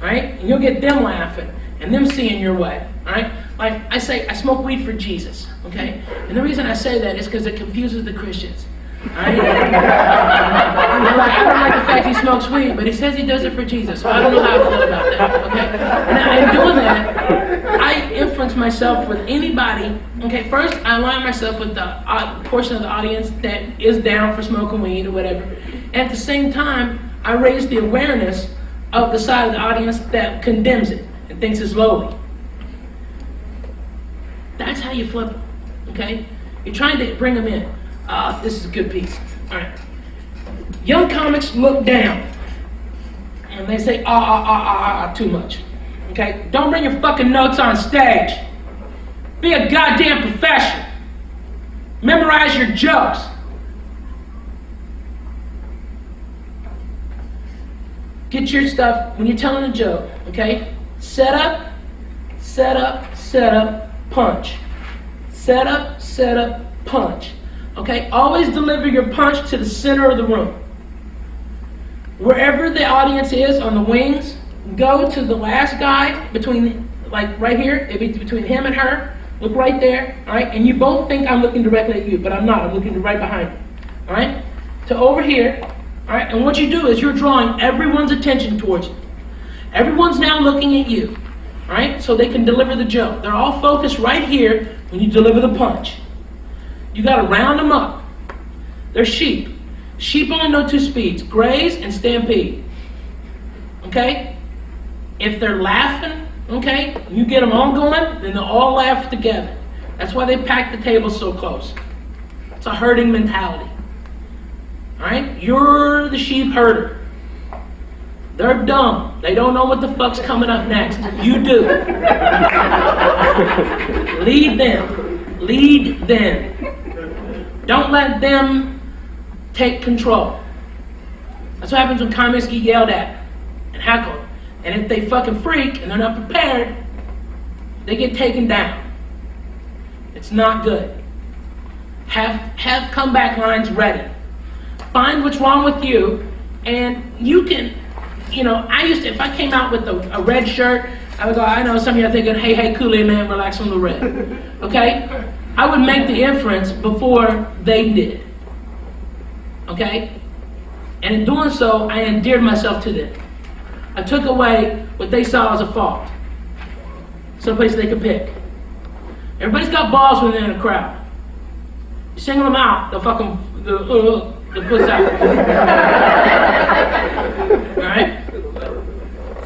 right? And you'll get them laughing and them seeing your way, all right? Like I say, I smoke weed for Jesus, okay? And the reason I say that is because it confuses the Christians. I don't like the fact he smokes weed, but he says he does it for Jesus, so I don't know how I feel about that, okay? And in doing that, I influence myself with anybody, okay? First, I align myself with the portion of the audience that is down for smoking weed or whatever. And at the same time, I raise the awareness of the side of the audience that condemns it and thinks it's lowly. That's how you flip them, okay? You're trying to bring them in. This is a good piece. All right. Young comics look down and they say, too much. Okay? Don't bring your fucking notes on stage. Be a goddamn professional. Memorize your jokes. Get your stuff when you're telling a joke, okay? Set up, punch. Set up, punch. Okay? Always deliver your punch to the center of the room. Wherever the audience is on the wings, go to the last guy between, like right here, it'd be between him and her. Look right there, all right? And you both think I'm looking directly at you, but I'm not. I'm looking right behind you, all right? To over here, all right? And what you do is you're drawing everyone's attention towards you. Everyone's now looking at you, all right? So they can deliver the joke. They're all focused right here when you deliver the punch. You got to round them up. They're sheep. Sheep only know two speeds, graze and stampede, okay? If they're laughing, okay, you get them all going, then they'll all laugh together. That's why they pack the table so close. It's a herding mentality. All right? You're the sheep herder. They're dumb. They don't know what the fuck's coming up next. You do. Lead them. Lead them. Don't let them take control. That's what happens when comics get yelled at and heckled. And if they fucking freak and they're not prepared, they get taken down. It's not good. Have comeback lines ready. Find what's wrong with you, and you can, I used to, if I came out with a red shirt, I would go, I know some of you are thinking, hey, Kool-Aid man, relax on the red. Okay? I would make the inference before they did. Okay? And in doing so, I endeared myself to them. I took away what they saw as a fault. Someplace they could pick. Everybody's got balls when they're in a crowd. You single them out, they'll fucking, they'll puss out. Alright?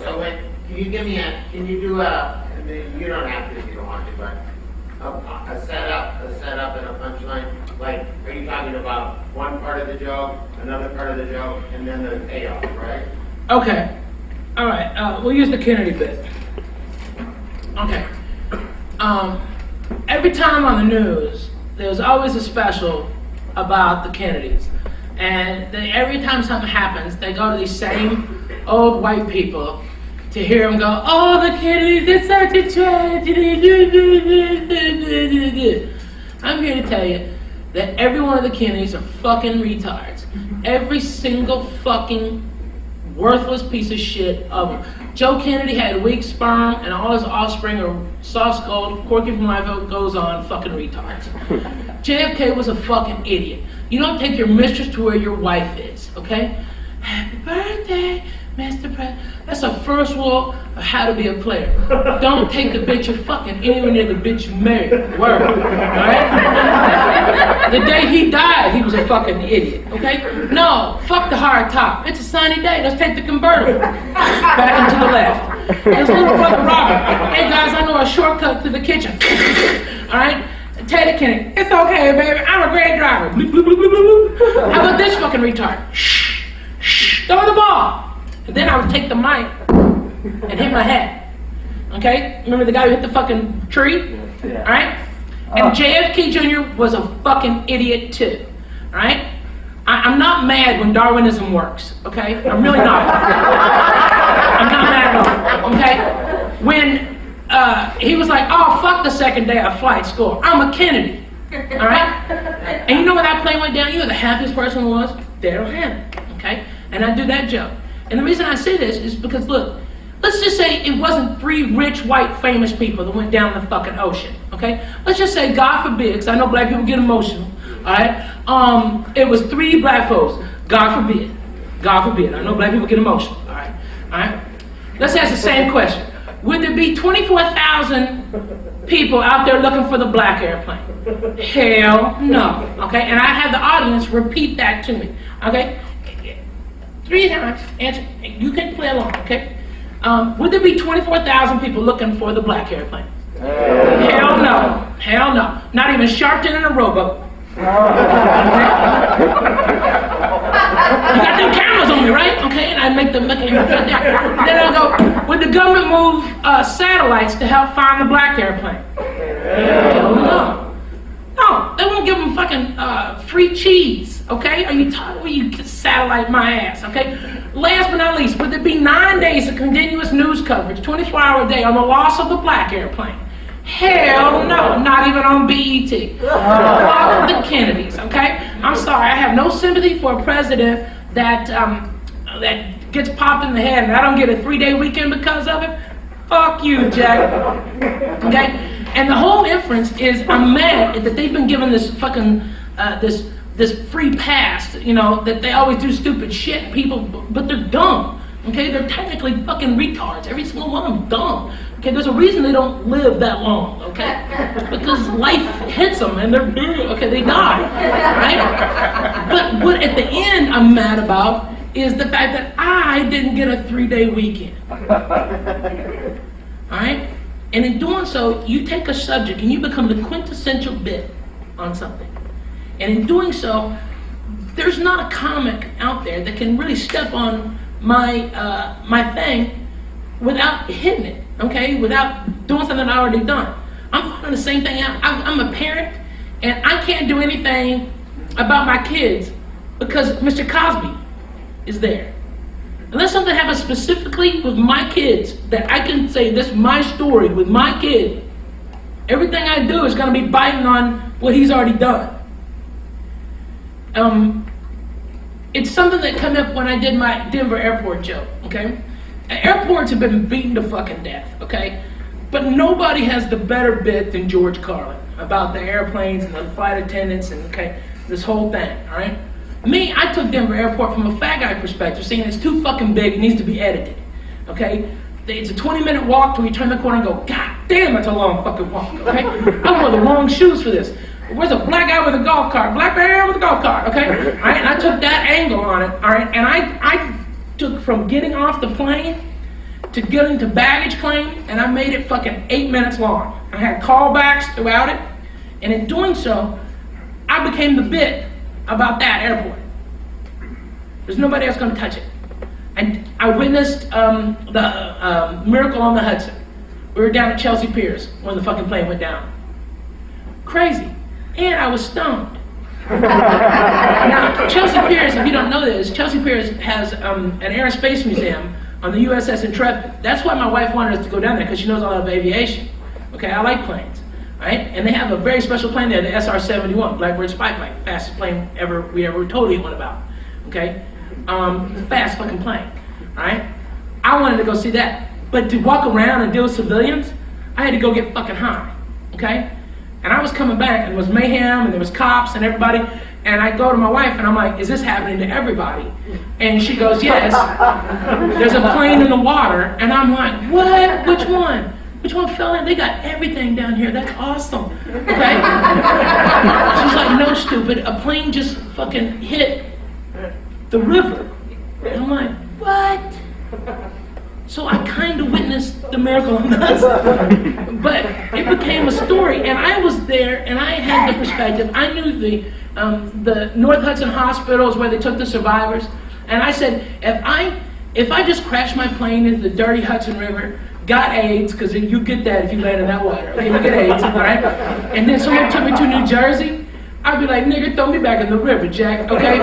So can you give me you don't have to if you don't want to, but a setup and a punchline? Like, are you talking about one part of the joke, another part of the joke, and then the payoff, right? Okay. All right. We'll use the Kennedy bit. Okay. Every time on the news, there's always a special about the Kennedys. And every time something happens, they go to these same old white people to hear them go, oh, the Kennedys, it's such a tragedy. I'm here to tell you that every one of the Kennedys are fucking retards. Every single fucking worthless piece of shit of them. Joe Kennedy had weak sperm, and all his offspring are soft-skulled, Corky from Live goes on, fucking retards. JFK was a fucking idiot. You don't take your mistress to where your wife is, okay? Happy birthday, Mr. President. That's the first rule of how to be a player. Don't take the bitch you're fucking anywhere near the bitch you married. Word. Alright? The day he died, he was a fucking idiot. Okay? No, fuck the hard top. It's a sunny day. Let's take the convertible. Back and to the left. His little brother Robert. Hey guys, I know a shortcut to the kitchen. Alright? Taylor Kennedy. It's okay, baby. I'm a great driver. How about this fucking retard? Shh. Shh. Throw the ball. And then I would take the mic and hit my head. Okay? Remember the guy who hit the fucking tree? Yeah. Alright? And JFK Jr. was a fucking idiot too. Alright? I'm not mad when Darwinism works. Okay? I'm really not. I'm not mad at all. Okay? When he was like, oh, fuck the second day of flight school. I'm a Kennedy. Alright? And you know when that plane went down? You know the happiest person was? Daryl Hannah. Okay? And I do that joke. And the reason I say this is because, look, let's just say it wasn't three rich, white, famous people that went down the fucking ocean, okay? Let's just say, God forbid, because I know black people get emotional, all right? It was three black folks. God forbid. God forbid. I know black people get emotional, all right? All right? Let's ask the same question. Would there be 24,000 people out there looking for the black airplane? Hell no, okay? And I have the audience repeat that to me, okay? 3 times, answer, you can play along, okay? Would there be 24,000 people looking for the black airplane? Hell no. Hell no. Not even Sharpton in a rowboat. You got them cameras on me, right? Okay, and I make them look at me right there. And then I'll go, would the government move satellites to help find the black airplane? Hell no. No, they won't give them fucking free cheese, okay? Are you talking when you satellite my ass, okay? Last but not least, would there be 9 days of continuous news coverage, 24-hour a day, on the loss of the black airplane? Hell no, not even on BET. Fuck the Kennedys, okay? I'm sorry, I have no sympathy for a president that that gets popped in the head and I don't get a 3-day weekend because of it. Fuck you, Jack. Okay? And the whole inference is I'm mad that they've been given this fucking this free pass, you know, that they always do stupid shit, people, but they're dumb. Okay, they're technically fucking retards. Every single one of them dumb. Okay, there's a reason they don't live that long. Okay, because life hits them and they're they die. Right? But what at the end I'm mad about is the fact that I didn't get a 3-day weekend. All right, and in doing so, you take a subject and you become the quintessential bit on something. And in doing so, there's not a comic out there that can really step on my thing without hitting it, okay? Without doing something I already done. I'm finding the same thing out. I'm a parent, and I can't do anything about my kids because Mr. Cosby is there. Unless something happens specifically with my kids that I can say this is my story with my kid, everything I do is going to be biting on what he's already done. It's something that came up when I did my Denver airport joke, okay? Airports have been beaten to fucking death, okay? But nobody has the better bit than George Carlin about the airplanes and the flight attendants and, okay, this whole thing, all right? Me, I took Denver airport from a fat guy perspective, saying it's too fucking big, it needs to be edited, okay? It's a 20-minute walk till you turn the corner and go, God damn, it's a long fucking walk, okay? I wore the wrong shoes for this. Where's a black guy with a golf cart? Black guy with a golf cart, okay? All right, and I took that angle on it, all right? And I took from getting off the plane to getting to baggage claim, and I made it fucking 8 minutes long. I had callbacks throughout it, and in doing so, I became the bit about that airport. There's nobody else gonna touch it. And I witnessed the miracle on the Hudson. We were down at Chelsea Piers when the fucking plane went down. Crazy. And I was stoned. Now, Chelsea Piers, if you don't know this, Chelsea Piers has an air and space museum on the USS Intrepid. That's why my wife wanted us to go down there, because she knows a lot of aviation. Okay, I like planes, right? And they have a very special plane there, the SR-71, Blackbird Spy Plane, fastest plane we ever told anyone about. Okay, fast fucking plane, right? I wanted to go see that, but to walk around and deal with civilians, I had to go get fucking high. Okay. And I was coming back, and it was mayhem, and there was cops and everybody, and I go to my wife, and I'm like, is this happening to everybody? And she goes, yes, there's a plane in the water, and I'm like, what? Which one? Which one fell in? They got everything down here, that's awesome, okay? She's like, no, stupid, a plane just fucking hit the river. And I'm like, what? So I kind of witnessed the miracle on the Hudson, but it became a story, and I was there, and I had the perspective. I knew the North Hudson hospitals where they took the survivors, and I said, if I just crashed my plane into the dirty Hudson River, got AIDS, because you get that if you land in that water, okay, you get AIDS, all right? And then someone took me to New Jersey, I'd be like, nigga, throw me back in the river, Jack, okay?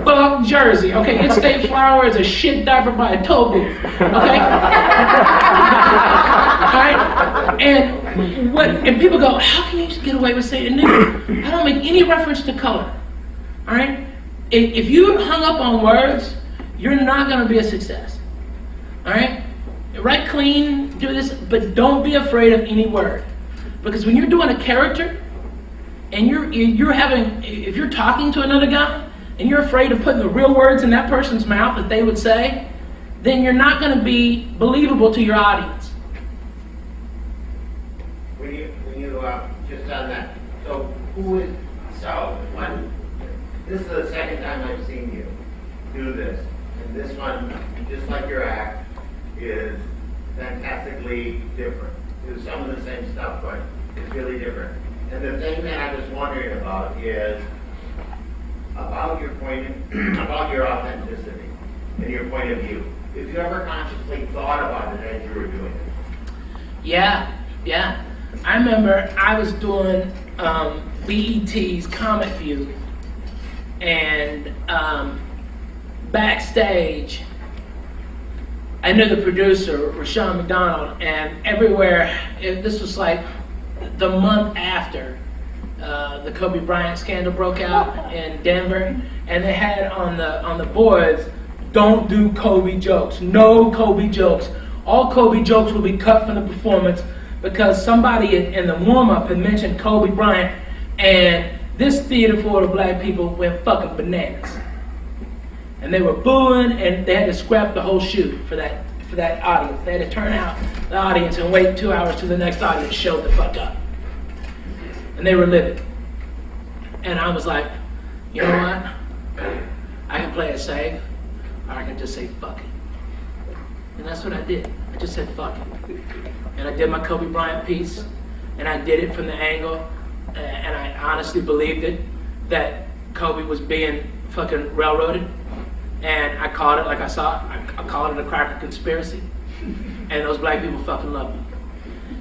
Fuck Jersey, okay? It's State Flower is a shit diaper by a toll booth, okay? Alright? And people go, how can you just get away with saying nigga? I don't make any reference to color, alright? If you hung up on words, you're not gonna be a success, alright? Write clean, do this, but don't be afraid of any word. Because when you're doing a character, and if you're talking to another guy and you're afraid of putting the real words in that person's mouth that they would say, then you're not going to be believable to your audience. When you just on that, this is the second time I've seen you do this, and this one, just like your act, is fantastically different. Do some of the same stuff, but it's really different. And the thing that I was wondering about is about your authenticity and your point of view. If you ever consciously thought about it as you were doing it. Yeah. I remember I was doing BET's Comic View, and backstage, I knew the producer, Rashawn McDonald, and everywhere, this was like the month after the Kobe Bryant scandal broke out in Denver, and they had on the boards, "Don't do Kobe jokes. No Kobe jokes. All Kobe jokes will be cut from the performance," because somebody in the warm-up had mentioned Kobe Bryant, and this theater full of black people went fucking bananas. And they were booing, and they had to scrap the whole shoot for that audience. They had to turn out the audience and wait 2 hours till the next audience showed the fuck up. And they were livid. And I was like, you know what? I can play it safe, or I can just say fuck it. And that's what I did. I just said fuck it. And I did my Kobe Bryant piece, and I did it from the angle, and I honestly believed it, that Kobe was being fucking railroaded. And I called it like I saw it. I called it a cracker conspiracy. And those black people fucking love me.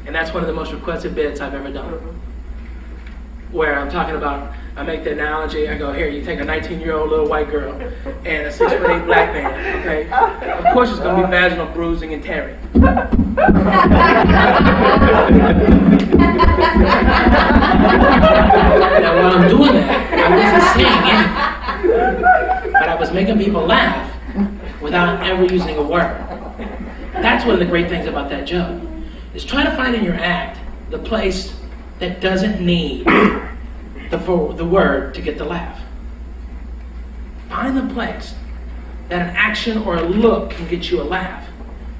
And that's one of the most requested bits I've ever done. Where I'm talking about, I make the analogy, I go, here, you take a 19-year-old little white girl and a 6'8" black man, okay? Of course it's gonna be vaginal bruising and tearing. Now while I'm doing that, I wasn't saying anything. But I was making people laugh without ever using a word. That's one of the great things about that joke, is try to find in your act the place that doesn't need the word to get the laugh. Find the place that an action or a look can get you a laugh,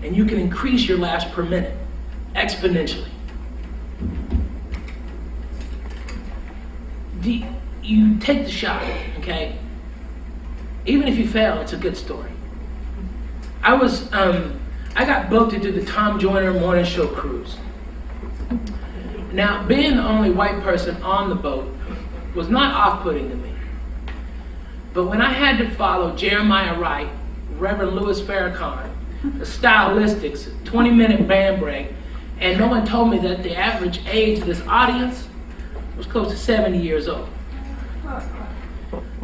and you can increase your laughs per minute exponentially. You take the shot, okay? Even if you fail, it's a good story. I got booked to do the Tom Joyner morning show cruise. Now, being the only white person on the boat was not off-putting to me. But when I had to follow Jeremiah Wright, Reverend Louis Farrakhan, the Stylistics, 20-minute band break, and no one told me that the average age of this audience was close to 70 years old.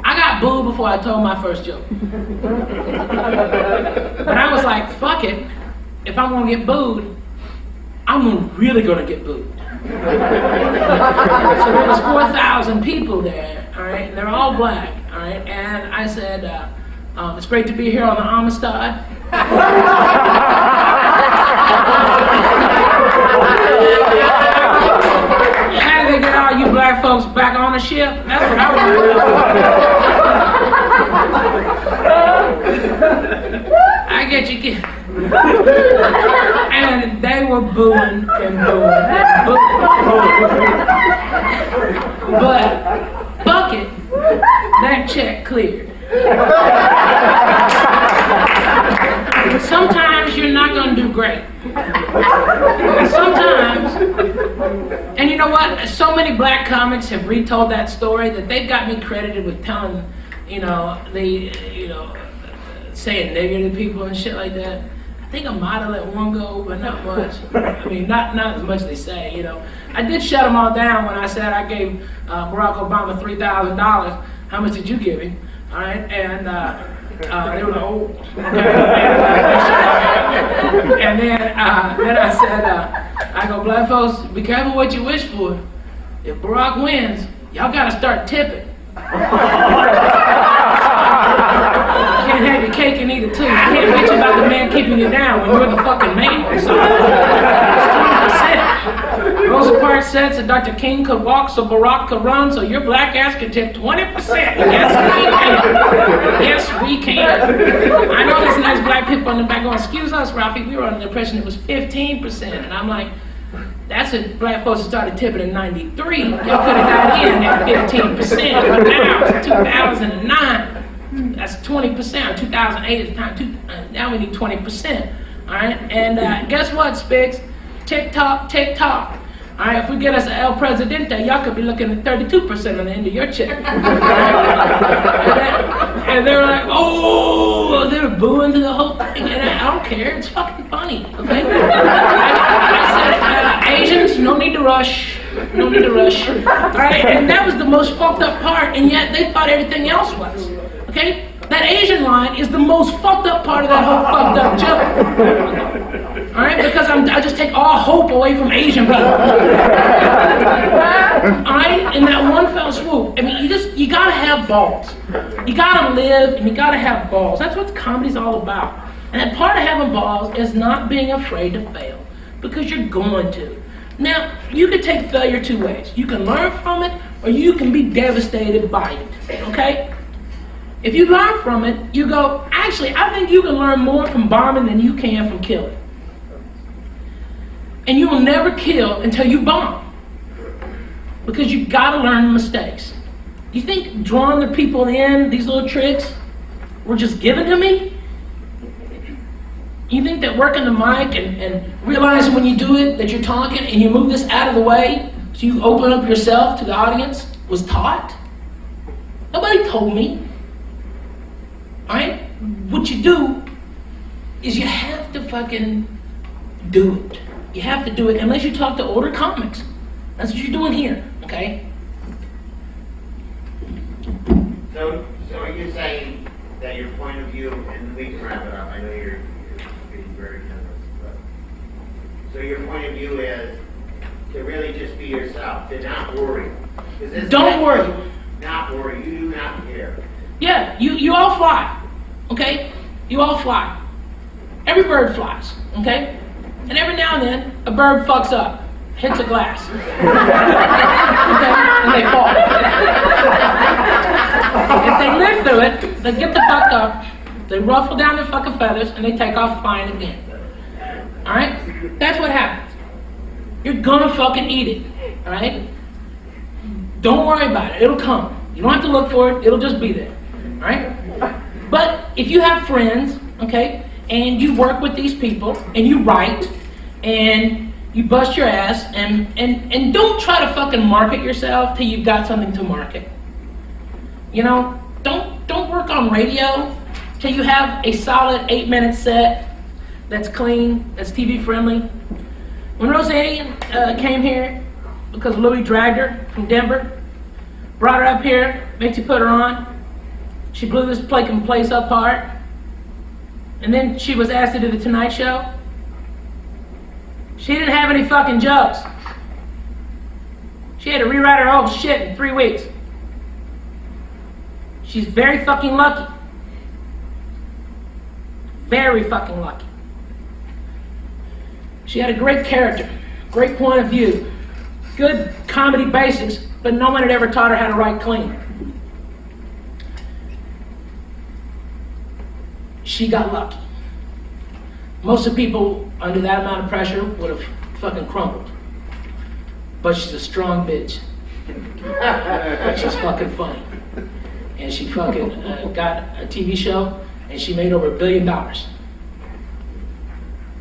I got booed before I told my first joke. But I was like, fuck it. If I'm gonna get booed, I'm really gonna get booed. So there was 4,000 people there, all right? And they're all black, all right? And I said, it's great to be here on the Amistad. How do they get all you black folks back on the ship? That's what I want to know. I get you, kid. And they were booing and booing and booing. But, fuck it, that check cleared. Sometimes you're not going to do great. Sometimes, and you know what? So many black comics have retold that story that they've got me credited with telling, saying nigger to people and shit like that. I think I might have let one go, but not much. I mean, not as much as they say, I did shut them all down when I said I gave Barack Obama $3,000. How much did you give him? All right, and they were like, oh, okay. And then I said, I go, black folks, be careful what you wish for. If Barack wins, y'all gotta start tipping. Can't have your cake and eat it too. You can't bitch about the man keeping you down when you're the fucking man. So, it's 20%. Rosa Parks said so Dr. King could walk so Barack could run, so your black ass can tip 20%. Yes, we can. I know there's nice black people in the back going, excuse us, Ralphie, we were under the impression it was 15%. And I'm like, that's if black folks started tipping in 93. Y'all could have got in at 15%. But now it's 2009. That's 20%. 2008 is time. Now we need 20%. All right. And guess what, Spigs? TikTok. All right. If we get us an El Presidente, y'all could be looking at 32% on the end of your check. And they were like, oh, they were booing to the whole thing. And I don't care. It's fucking funny. Okay. I said, Asians, no need to rush. No need to rush. All right. And that was the most fucked up part. And yet they thought everything else was. Okay? That Asian line is the most fucked up part of that whole fucked up joke. Alright? Because I just take all hope away from Asian people. Alright? In that one fell swoop. I mean, you gotta have balls. You gotta live and you gotta have balls. That's what comedy's all about. And part of having balls is not being afraid to fail. Because you're going to. Now, you can take failure two ways. You can learn from it, or you can be devastated by it, okay? If you learn from it, you go, actually, I think you can learn more from bombing than you can from killing. And you will never kill until you bomb. Because you gotta learn mistakes. You think drawing the people in, these little tricks, were just given to me? You think that working the mic and realizing when you do it that you're talking and you move this out of the way so you open up yourself to the audience was taught? Nobody told me. Alright? What you do is you have to fucking do it. You have to do it unless you talk to older comics. That's what you're doing here, okay? So are you saying that your point of view, and we can wrap it up, I know you're being very generous, but, so your point of view is to really just be yourself, to not worry. Don't worry. Not worry, you do not care. Yeah, you all fly, okay? You all fly. Every bird flies, okay? And every now and then, a bird fucks up, hits a glass. Okay? And they fall. If they live through it, they get the fuck up, they ruffle down their fucking feathers, and they take off flying again. Alright? That's what happens. You're gonna fucking eat it. Alright? Don't worry about it. It'll come. You don't have to look for it. It'll just be there. Alright? But if you have friends, okay, and you work with these people, and you write, and you bust your ass, and don't try to fucking market yourself till you've got something to market. You know, don't work on radio till you have a solid 8-minute set that's clean, that's TV friendly. When Roseanne came here, because Louis dragged her from Denver, brought her up here, made you put her on, she blew this place apart, and then she was asked to do the Tonight Show. She didn't have any fucking jokes. She had to rewrite her whole shit in 3 weeks. She's very fucking lucky. Very fucking lucky. She had a great character, great point of view, good comedy basics, but no one had ever taught her how to write clean. She got lucky. Most of the people under that amount of pressure would have fucking crumbled. But she's a strong bitch. She's fucking funny. And she fucking got a TV show and she made over $1 billion.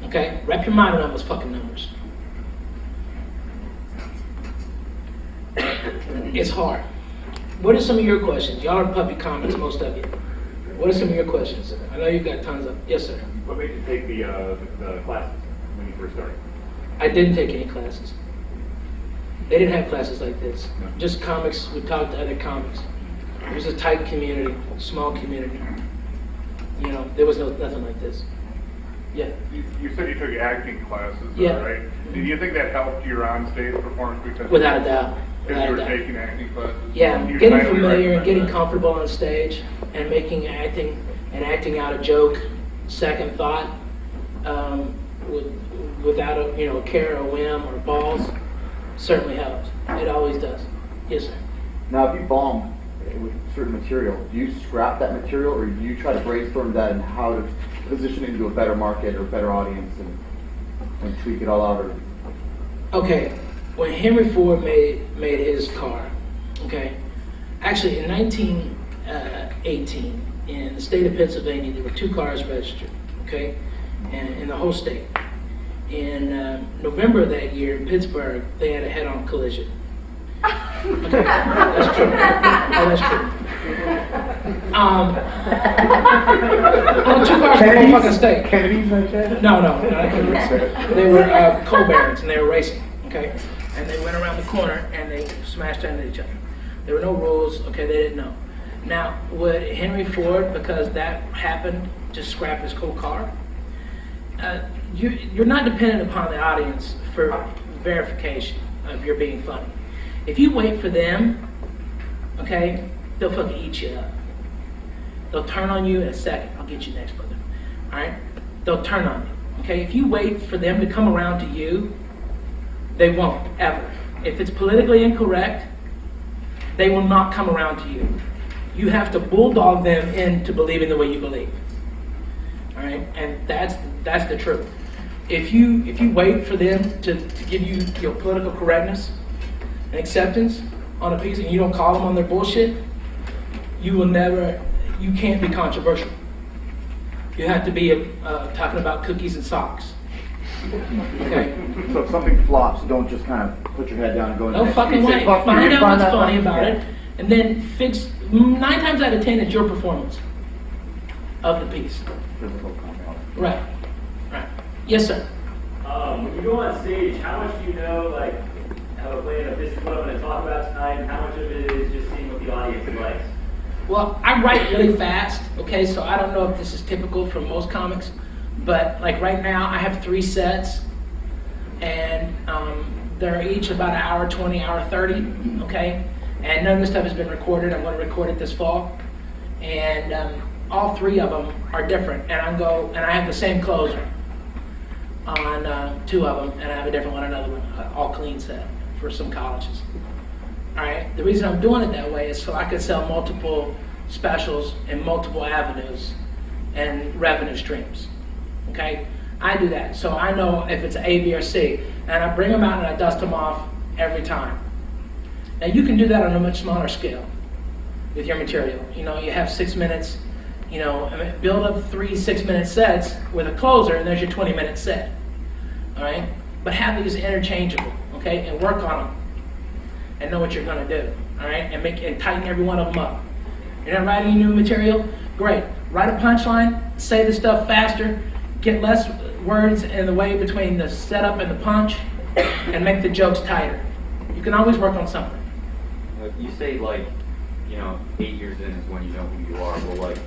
Okay? Wrap your mind around those fucking numbers. It's hard. What are some of your questions? Y'all are puppy comics, most of you. What are some of your questions? I know you've got tons of. Yes, sir. What made you take the classes when you first started? I didn't take any classes. They didn't have classes like this. Just comics would talk to other comics. It was a tight community, small community. You know, there was nothing like this. Yeah. You said you took acting classes, though, Yeah. right? Do you think that helped your on-stage performance? Because Without a doubt. Because Without you a were doubt. taking acting classes? Yeah, You getting highly familiar and recommend getting that. comfortable on stage and making acting out a joke, second thought, without a care or whim or balls, certainly helps. It always does. Yes, sir. Now, if you bomb with certain material, do you scrap that material, or do you try to brainstorm that and how to position it into a better market or better audience and tweak it all out? Or Okay, when Henry Ford made his car, okay, actually in 1918 in the state of Pennsylvania there were 2 cars registered, okay, and in the whole state. In November of that year in Pittsburgh they had a head-on collision. Okay, that's true. Oh, that's true. Only 2 cars in the whole fucking state. Kennedy's like that? No, they were coal barons and they were racing, okay? And they went around the corner and they smashed into each other. There were no rules, okay, they didn't know. Now, would Henry Ford, because that happened, just scrap his cool car? You're not dependent upon the audience for verification. of your being funny. If you wait for them, okay, they'll fucking eat you up. They'll turn on you in a second. I'll get you next, brother. All right? They'll turn on you. Okay? If you wait for them to come around to you, they won't, ever. If it's politically incorrect, they will not come around to you. You have to bulldog them into believing the way you believe. All right? And that's the truth. If you wait for them to give you your political correctness and acceptance on a piece and you don't call them on their bullshit, you can't be controversial. You have to be talking about cookies and socks. Okay? So if something flops, don't just kind of put your head down and go in the No next fucking piece. way. Say, "Fuck you, Find you out what's that funny about Yeah. it, and then fix. 9 times out of 10, it's your performance of the piece. Physical comment. Right. Right. Yes, sir. When you go on stage, how much do you know, like, how to play in a this is what I'm going to talk about tonight, and how much of it is just seeing what the audience likes? Well, I write really fast, okay, so I don't know if this is typical for most comics, but like right now I have 3 sets, and they're each about an hour 20, hour 30, okay, and none of this stuff has been recorded. I'm going to record it this fall, and all 3 of them are different, and I have the same closer on 2 of them, and I have a different one, another one, all clean set for some colleges. All right. The reason I'm doing it that way is so I can sell multiple specials in multiple avenues and revenue streams. Okay. I do that, so I know if it's A, B, or C, and I bring them out and I dust them off every time. Now you can do that on a much smaller scale with your material. You know, you have 6 minutes. You know, I mean, build up 3 6-minute sets with a closer, and there's your 20-minute set. All right. But have these interchangeable. Okay, and work on them. And know what you're going to do, all right? And tighten every one of them up. You're not writing new material? Great. Write a punchline, say the stuff faster, get less words in the way between the setup and the punch, and make the jokes tighter. You can always work on something. You say, like, 8 years in is when you know who you are. Well, like,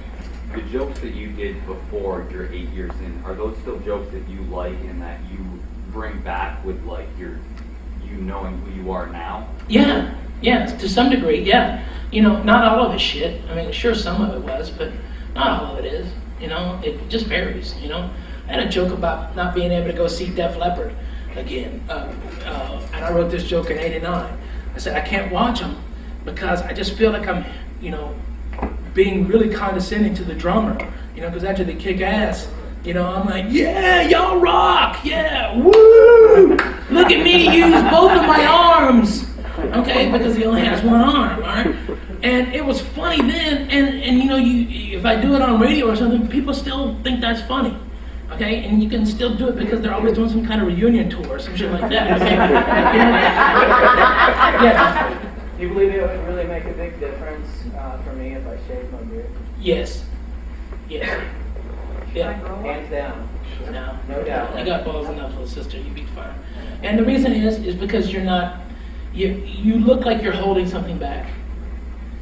the jokes that you did before you're 8 years in, are those still jokes that you like and that you bring back with, like, you knowing who you are now? Yeah, to some degree, yeah. Not all of it's shit. I mean, sure, some of it was, but not all of it is. It just varies. I had a joke about not being able to go see Def Leppard again, and I wrote this joke in '89. I said I can't watch them because I just feel like I'm, being really condescending to the drummer. Because after they kick ass, I'm like, yeah, y'all rock, yeah, woo! Look at me use both of my arms, okay? Because he only has one arm, all right? And it was funny then, and if I do it on radio or something, people still think that's funny, okay? And you can still do it because they're always doing some kind of reunion tour or some shit like that, okay? Yeah. Do you believe it would really make a big difference for me if I shaved my beard? Yes. Yeah. Hands down. No doubt. You got balls enough, little sister. You'd be fine. And the reason is because you're not. You look like you're holding something back.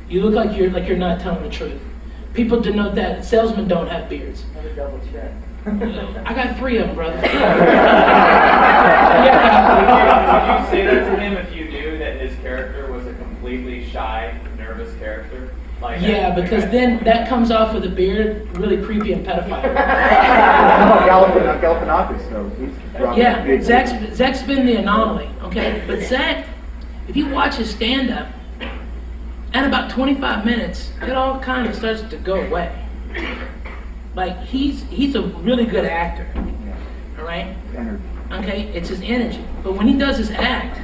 You look like you're not telling the truth. People denote that salesmen don't have beards. Let me double check. I got 3 of them, brother. Would you say that to him if you knew that his character was a completely shy, nervous character? Yeah, because then that comes off with a beard, really creepy and pedophile. Galifianakis knows. He's drunk. Yeah, Zach's been the anomaly, okay? But Zach, if you watch his stand-up, at about 25 minutes, it all kind of starts to go away. Like, he's a really good actor, all right? Energy. Okay, it's his energy. But when he does his act,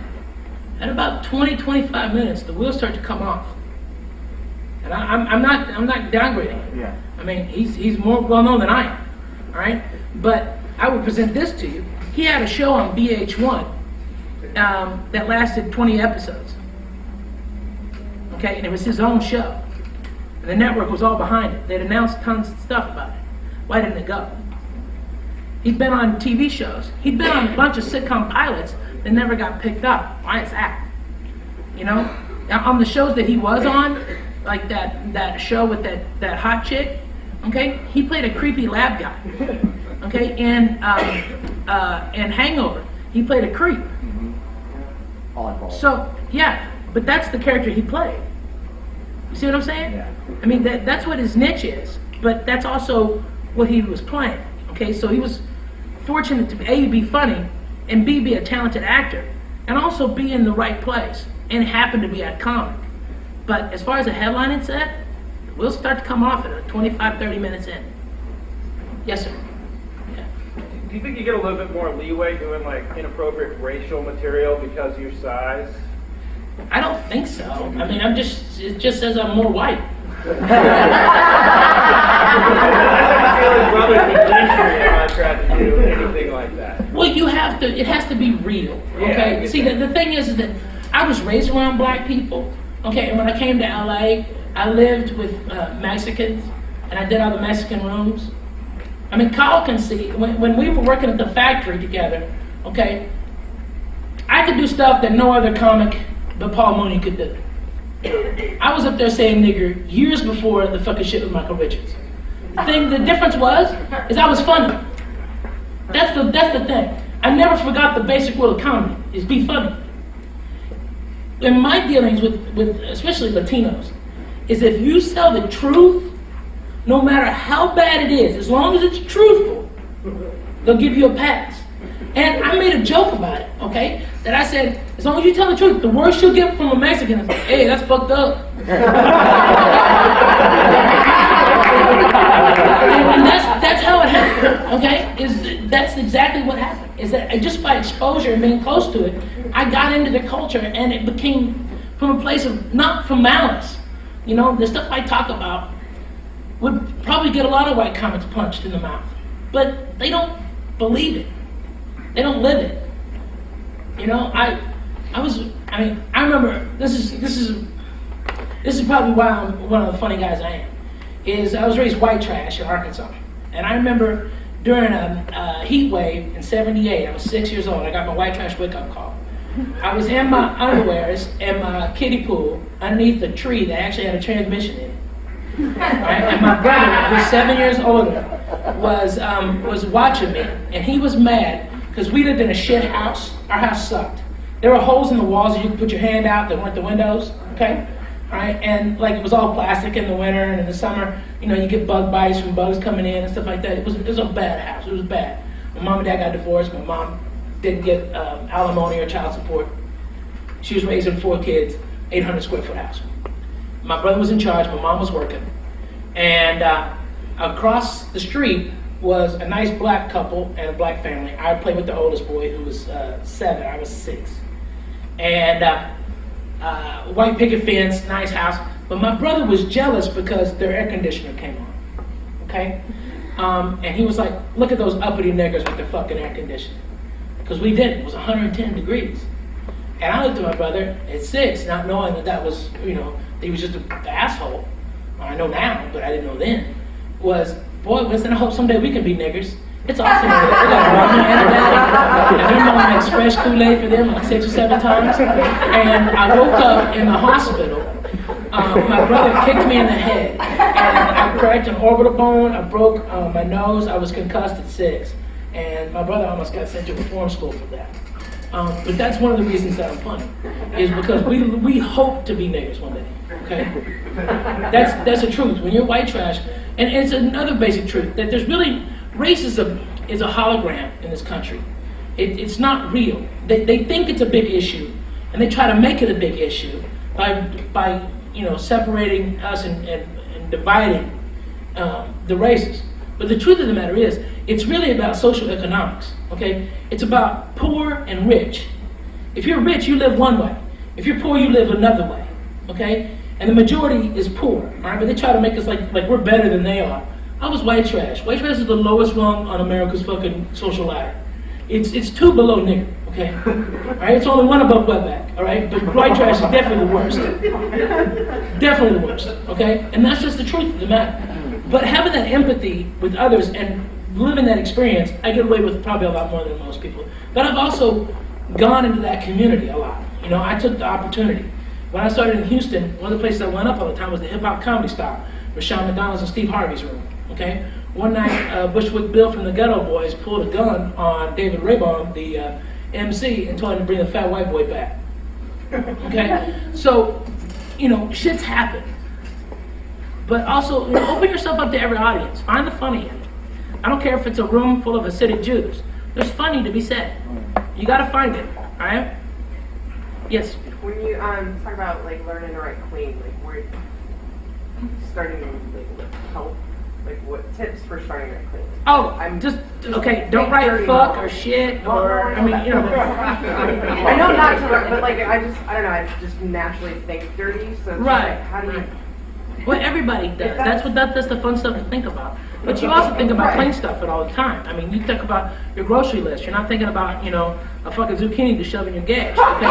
at about 20-25 minutes, the wheels start to come off. And I'm not downgrading him. Yeah. I mean, he's more well known than I am. All right, but I would present this to you. He had a show on VH1 that lasted 20 episodes. Okay, and it was his own show, and the network was all behind it. They'd announced tons of stuff about it. Why didn't it go? He'd been on TV shows. He'd been on a bunch of sitcom pilots that never got picked up. Why is that? Now, on the shows that he was on, like that show with that hot chick, okay, he played a creepy lab guy, okay, and Hangover, he played a creep. all involved. So, yeah, but that's the character he played. You see what I'm saying? Yeah. I mean, that's what his niche is, but that's also what he was playing. Okay, so he was fortunate to A, be funny, and B, be a talented actor, and also be in the right place, and happen to be at Comic. But as far as the headlining set, we'll start to come off at 25, 30 minutes in. Yes, sir. Yeah. Do you think you get a little bit more leeway doing like inappropriate racial material because of your size? I don't think so. I mean, it just says I'm more white. I feel his brother would injury if I tried to do anything like that. Well, it has to be real, okay? Yeah, I See, get the thing is that I was raised around black people, okay? And when I came to LA, I lived with Mexicans, and I did all the Mexican rooms. I mean, Kyle can see, when we were working at the factory together, okay, I could do stuff that no other comic but Paul Mooney could do. I was up there saying nigger years before the fucking shit with Michael Richards. The difference is I was funny. That's the thing. I never forgot the basic rule of comedy, is be funny. In my dealings with especially Latinos, is if you sell the truth, no matter how bad it is, as long as it's truthful, they'll give you a pass. And I made a joke about it, okay? That I said, as long as you tell the truth, the worst you'll get from a Mexican is, hey, that's fucked up. And that's how it happened, okay? That's exactly what happened. Is that just by exposure and being close to it, I got into the culture, and it became from a place of, not from malice. You know, the stuff I talk about would probably get a lot of white comics punched in the mouth. But they don't believe it. They don't live it. You know, I remember, this is probably why I'm one of the funny guys I am, is I was raised white trash in Arkansas. And I remember during a heat wave in '78, I was 6 years old, I got my white trash wake-up call. I was in my underwears and my kiddie pool underneath a tree that actually had a transmission in it. Right? And my brother, who's 7 years older, was watching me, and he was mad because we lived in a shit house. Our house sucked. There were holes in the walls that you could put your hand out that weren't the windows, okay? All right, and like it was all plastic in the winter, and in the summer, you know, you get bug bites from bugs coming in and stuff like that. It was a bad house. It was bad. My mom and dad got divorced. My mom didn't get alimony or child support. She was raising 4 kids, 800 square foot house. My brother was in charge. My mom was working, and across the street was a nice black couple and a black family. I played with the oldest boy, who was 7. I was 6, and white picket fence, nice house. But my brother was jealous because their air conditioner came on, okay? And he was like, look at those uppity niggers with their fucking air conditioning. Because we didn't, it was 110 degrees. And I looked at my brother at 6, not knowing that was, you know, he was just an asshole. I know now, but I didn't know then. Was, boy, listen, I hope someday we can be niggers. It's awesome. We got rum and that. And their mom makes fresh Kool-Aid for them like 6 or 7 times. And I woke up in the hospital. My brother kicked me in the head. And I cracked an orbital bone. I broke my nose. I was concussed at 6. And my brother almost got sent to reform school for that. But that's one of the reasons that I'm funny, is because we hope to be niggers one day, okay? That's the truth. When you're white trash, and it's another basic truth, that there's really, racism is a hologram in this country. It's not real. They think it's a big issue, and they try to make it a big issue by you know, separating us and dividing the races. But the truth of the matter is, it's really about social economics, okay? It's about poor and rich. If you're rich, you live one way. If you're poor, you live another way, okay? And the majority is poor, all right? But they try to make us like we're better than they are. I was white trash. White trash is the lowest rung on America's fucking social ladder. It's 2 below nigger, okay? All right, it's only 1 above wetback, all right? But white trash is definitely the worst. Definitely the worst, okay? And that's just the truth of the matter. But having that empathy with others and living that experience, I get away with probably a lot more than most people. But I've also gone into that community a lot. You know, I took the opportunity. When I started in Houston, one of the places I went up all the time was the hip-hop comedy style, Rashawn McDonald's and Steve Harvey's room, okay? One night, Bushwick Bill from the Ghetto Boys pulled a gun on David Raybon, the MC, and told him to bring the fat white boy back. Okay? So, shit's happen. But also, open yourself up to every audience. Find the funny in it. I don't care if it's a room full of Hasidic Jews. There's funny to be said. You gotta find it, all right? Yes? When you talk about like learning to write clean, like where starting like help, like what tips for starting to write clean? Oh, I'm just just okay, don't make write dirty fuck novels. or shit Well, or, no, I know not to write, but like I don't know, I just naturally think dirty, so it's Right. like, how do you? Well, everybody does. That's the fun stuff to think about. But you also think about clean stuff all the time. I mean, you think about your grocery list. You're not thinking about, a fucking zucchini to shove in your gash. Okay?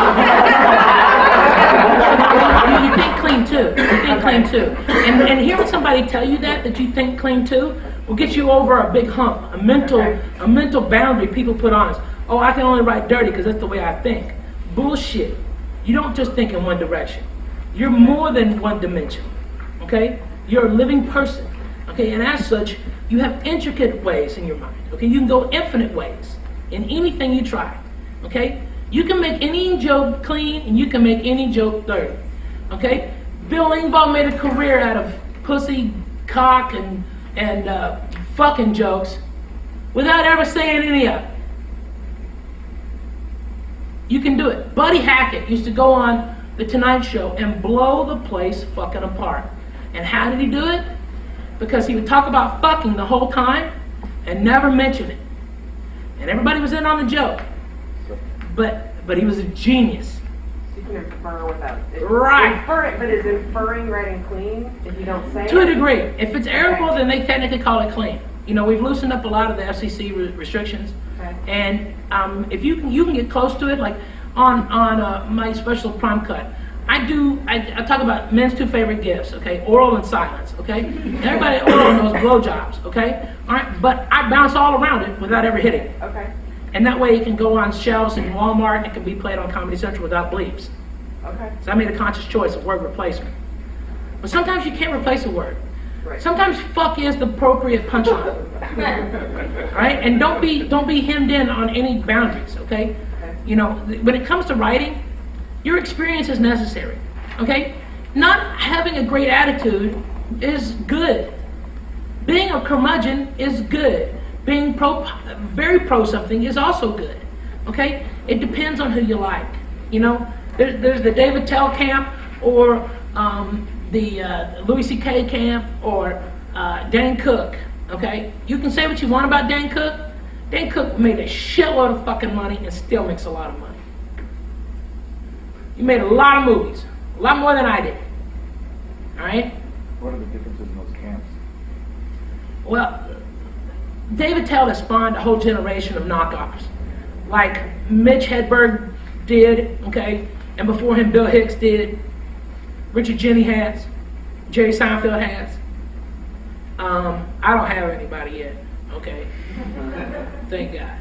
you think clean too. You think clean too. And hearing somebody tell you that you think clean too, will get you over a big hump, a mental boundary people put on us. Oh, I can only write dirty because that's the way I think. Bullshit. You don't just think in one direction. You're more than one dimension. Okay? You're a living person. Okay? And as such, you have intricate ways in your mind. Okay? You can go infinite ways in anything you try. Okay? You can make any joke clean and you can make any joke dirty. Okay? Bill Engvall made a career out of pussy, cock, and fucking jokes without ever saying any of it. You can do it. Buddy Hackett used to go on The Tonight Show and blow the place fucking apart. And how did he do it? Because he would talk about fucking the whole time and never mention it. And everybody was in on the joke. But he was a genius. So you can infer without it. Right. Infer it, but is inferring writing clean if you don't say To a it? degree. If it's arable, then they technically call it clean. We've loosened up a lot of the FCC restrictions. Okay. And if you can get close to it, like on my special Prime Cut, I talk about men's two favorite gifts, okay? Oral and silence, okay? Everybody oral knows blowjobs, okay? All right, but I bounce all around it without ever hitting it. Okay. And that way it can go on shelves in Walmart and it can be played on Comedy Central without bleeps. Okay. So I made a conscious choice of word replacement. But sometimes you can't replace a word. Right. Sometimes fuck is the appropriate punchline. All right? And don't be hemmed in on any boundaries, okay? When it comes to writing, your experience is necessary, okay? Not having a great attitude is good. Being a curmudgeon is good. Being very pro something is also good, okay? It depends on who you like, There's the David Tell camp or the Louis C.K. camp or Dan Cook, okay? You can say what you want about Dan Cook. Dan Cook made a shitload of fucking money and still makes a lot of money. He made a lot of movies, a lot more than I did. All right? What are the differences in those camps? Well, David Tell has spawned a whole generation of knockoffs, like Mitch Hedberg did, okay, and before him Bill Hicks did, Richard Jeni has, Jerry Seinfeld has. I don't have anybody yet, okay? Thank God.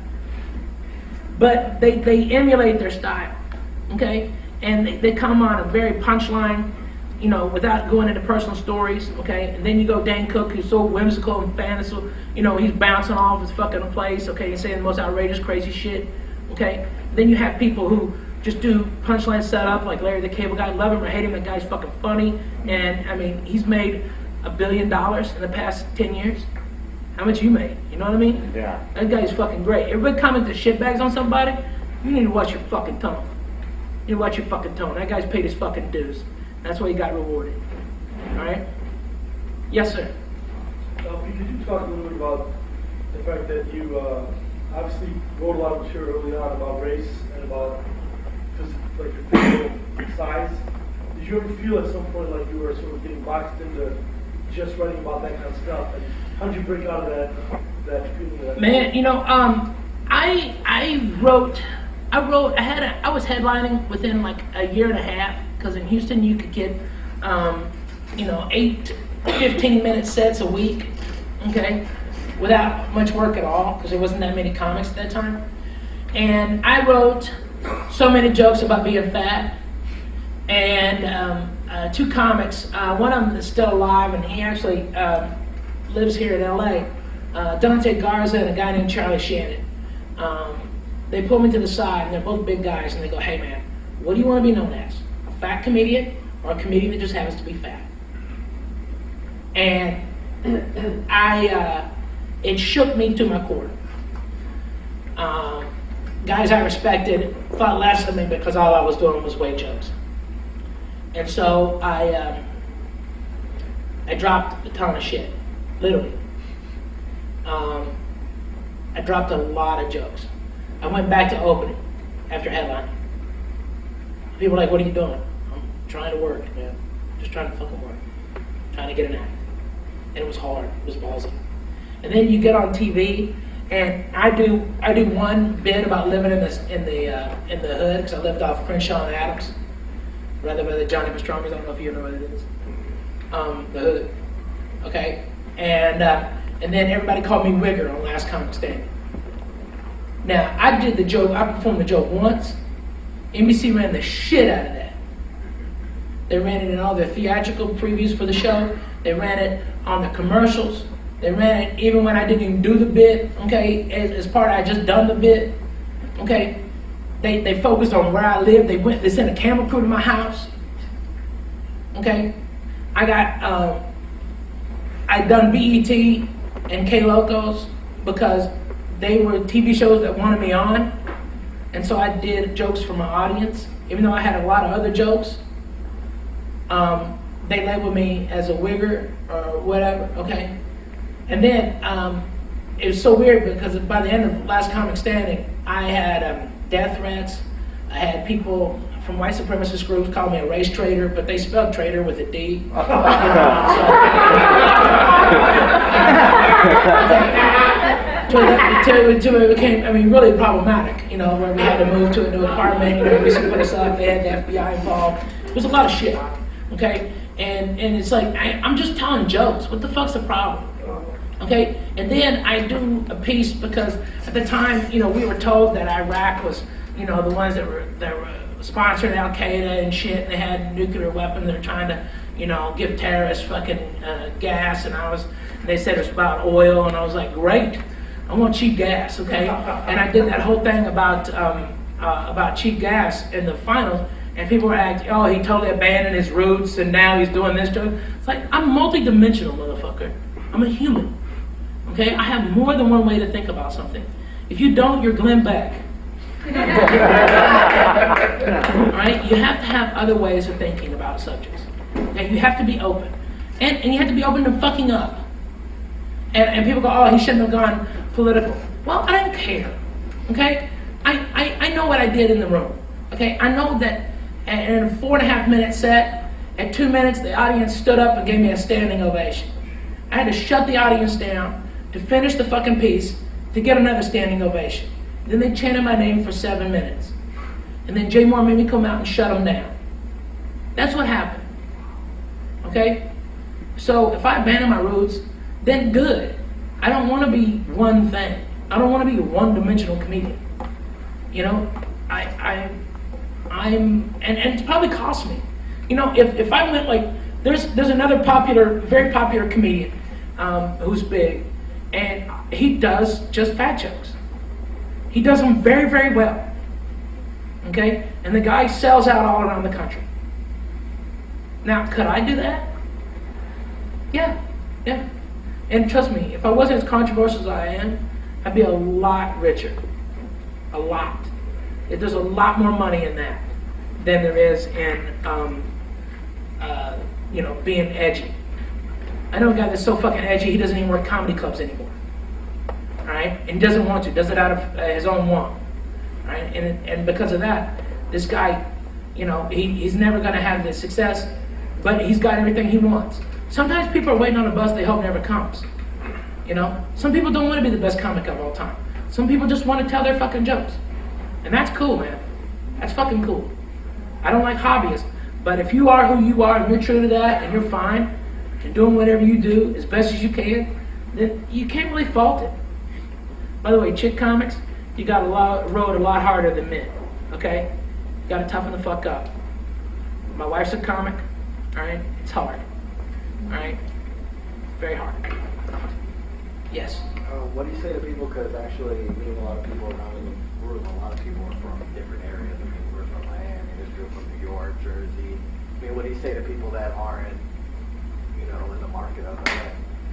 But they emulate their style, okay? And they come on a very punchline, without going into personal stories, okay? And then you go Dan Cook, who's so whimsical and fanciful, he's bouncing off his fucking place, okay? He's saying the most outrageous, crazy shit, okay? Then you have people who just do punchline setup, like Larry the Cable Guy. Love him or hate him, that guy's fucking funny. And, I mean, he's made $1 billion in the past 10 years. How much you made? You know what I mean? Yeah. That guy's fucking great. Everybody comment the shitbags on somebody, you need to watch your fucking tone. You need to watch your fucking tone. That guy's paid his fucking dues. That's why he got rewarded. Alright? Yes, sir. Could you talk a little bit about the fact that you obviously wrote a lot of material early on about race and about just like your physical size? Did you ever feel at some point like you were sort of getting boxed into just writing about that kind of stuff? And how did you break out of that feeling? Man, I was headlining within like a year and a half, because in Houston you could get 8 15-minute sets a week, okay, without much work at all, because there wasn't that many comics at that time. And I wrote so many jokes about being fat, and 2 comics, one of them is still alive, and he actually lives here in LA, Dante Garza and a guy named Charlie Shannon. They pulled me to the side, and they're both big guys, and they go, "Hey man, What do you want to be known as? A fat comedian or a comedian that just happens to be fat? And it shook me to my core. Guys I respected thought less of me because all I was doing was weight jokes. And so I dropped a ton of shit, literally. I dropped a lot of jokes. I went back to opening after headline. People were like, what are you doing? I'm trying to work, man. Just trying to fucking work. Trying to get an act. And it was hard. It was ballsy. And then you get on TV, and I do one bit about living in the hood, because I lived off Crenshaw and Adams, rather by the Johnny Pastromers. I don't know if you know what it is. The hood. Okay? And then everybody called me Wigger on Last Comic Standing. Now, I performed the joke once. NBC ran the shit out of that. They ran it in all their theatrical previews for the show. They ran it on the commercials. They ran it even when I didn't even do the bit, okay, as part of I just done the bit, okay. They focused on where I lived. They sent a camera crew to my house, okay. I done BET and K-Locos because they were TV shows that wanted me on, and so I did jokes for my audience, even though I had a lot of other jokes. They labeled me as a wigger or whatever, okay? And then it was so weird because by the end of Last Comic Standing, I had death threats. I had people from white supremacist groups call me a race traitor, but they spelled traitor with a D. So it became, really problematic, where we had to move to a new apartment, we put us up, they had the FBI involved. It was a lot of shit, okay? And it's like, I'm just telling jokes. What the fuck's the problem? Okay? And then I do a piece because at the time, we were told that Iraq was, the ones that were sponsoring Al-Qaeda and shit, and they had nuclear weapons. They're trying to, give terrorists fucking gas, and they said it was about oil, and I was like, great, I want cheap gas, okay? And I did that whole thing about cheap gas in the finals. And people were acting, oh, he totally abandoned his roots and now he's doing this joke. It's like, I'm multi-dimensional, motherfucker. I'm a human, okay? I have more than one way to think about something. If you don't, you're Glenn Beck. All right? You have to have other ways of thinking about subjects. Okay? You have to be open. And you have to be open to fucking up. And people go, oh, he shouldn't have gone political. Well, I don't care, okay? I know what I did in the room, okay? I know that in a 4.5-minute set, at 2 minutes, the audience stood up and gave me a standing ovation. I had to shut the audience down to finish the fucking piece to get another standing ovation. Then they chanted my name for 7 minutes. And then Jay Moore made me come out and shut them down. That's what happened, okay? So if I abandon my roots, then good. I don't want to be one thing. I don't want to be a one-dimensional comedian. And it's probably cost me. If I went like, there's another very popular comedian who's big, and he does just fat jokes. He does them very, very well. Okay? And the guy sells out all around the country. Now, could I do that? Yeah. And trust me, if I wasn't as controversial as I am, I'd be a lot richer. A lot. There's a lot more money in that than there is in, being edgy. I know a guy that's so fucking edgy, he doesn't even work comedy clubs anymore. All right? And doesn't want to, does it out of his own want. All right? And because of that, this guy, he's never going to have the success, but he's got everything he wants. Sometimes people are waiting on a bus they hope never comes. Some people don't want to be the best comic of all time. Some people just want to tell their fucking jokes. And that's cool, man. That's fucking cool. I don't like hobbyists, but if you are who you are and you're true to that and you're fine and doing whatever you do as best as you can, then you can't really fault it. By the way, chick comics, you got a road a lot harder than men, okay? You got to toughen the fuck up. My wife's a comic, all right? It's hard, all right? Very hard. Yes? What do you say to people, because actually meeting a lot of people around in the room, a lot of people are from different areas. I mean, we're from Miami, Israel, from New York, Jersey? I mean, what do you say to people that aren't, in the market of LA,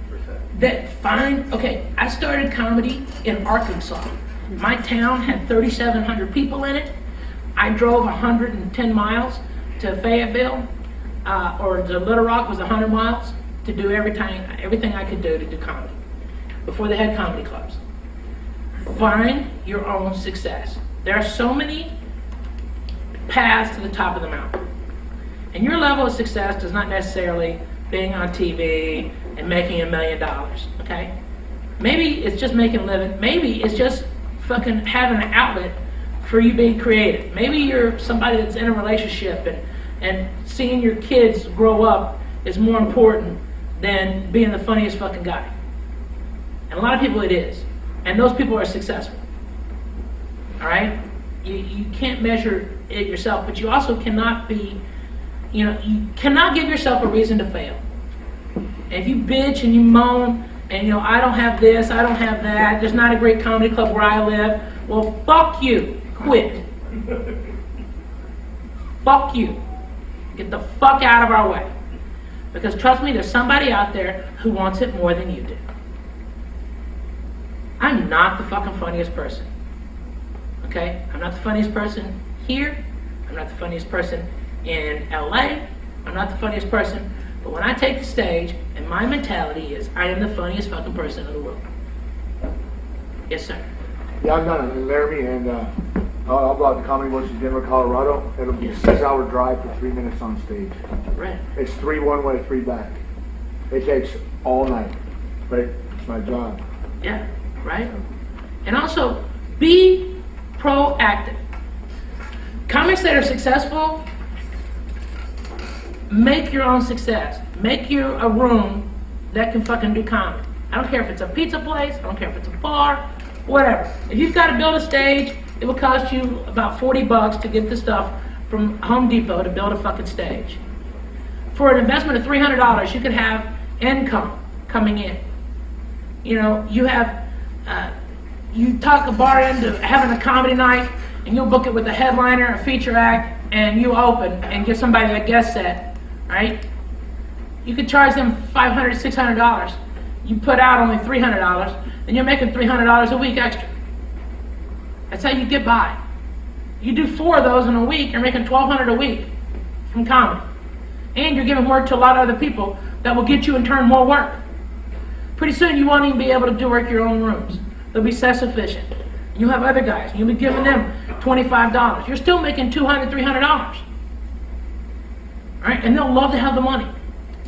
per se? Okay, I started comedy in Arkansas. My town had 3,700 people in it. I drove 110 miles to Fayetteville, or to Little Rock was 100 miles, to do everything I could do to do comedy, before they had comedy clubs. Find your own success. There are so many paths to the top of the mountain. And your level of success does not necessarily being on TV and making $1 million, okay? Maybe it's just making a living. Maybe it's just fucking having an outlet for you being creative. Maybe you're somebody that's in a relationship and seeing your kids grow up is more important than being the funniest fucking guy. And a lot of people it is. And those people are successful. All right? You can't measure it yourself, but you also cannot be, you cannot give yourself a reason to fail. And if you bitch and you moan and, I don't have this, I don't have that, there's not a great comedy club where I live, well, fuck you. Quit. Fuck you. Get the fuck out of our way. Because trust me, there's somebody out there who wants it more than you do. I'm not the fucking funniest person. Okay? I'm not the funniest person here. I'm not the funniest person in LA. I'm not the funniest person. But when I take the stage, and my mentality is, I am the funniest fucking person in the world. Yes, sir. Yeah, I'm done. I'm in Laramie, and I'll go out to Comedy Works in Denver, Colorado. It'll be a 6-hour drive for 3 minutes on stage. Right. It's 3 one way, 3 back. It takes all night, but it's my job. Yeah, right? And also, be proactive. Comics that are successful, make your own success. Make you a room that can fucking do comedy. I don't care if it's a pizza place, I don't care if it's a bar, whatever. If you've got to build a stage, it will cost you about $40 to get the stuff from Home Depot to build a fucking stage. For an investment of $300, you could have income coming in. You have, you talk a bar into having a comedy night, and you'll book it with a headliner, a feature act, and you open and give somebody a guest set, right? You could charge them $500, $600. You put out only $300, and you're making $300 a week extra. That's how you get by. You do 4 of those in a week, you're making $1,200 a week from comedy. And you're giving work to a lot of other people that will get you in turn more work. Pretty soon you won't even be able to do work your own rooms. They'll be self-sufficient. You'll have other guys, and you'll be giving them $25. You're still making $200, $300. All right? And they'll love to have the money.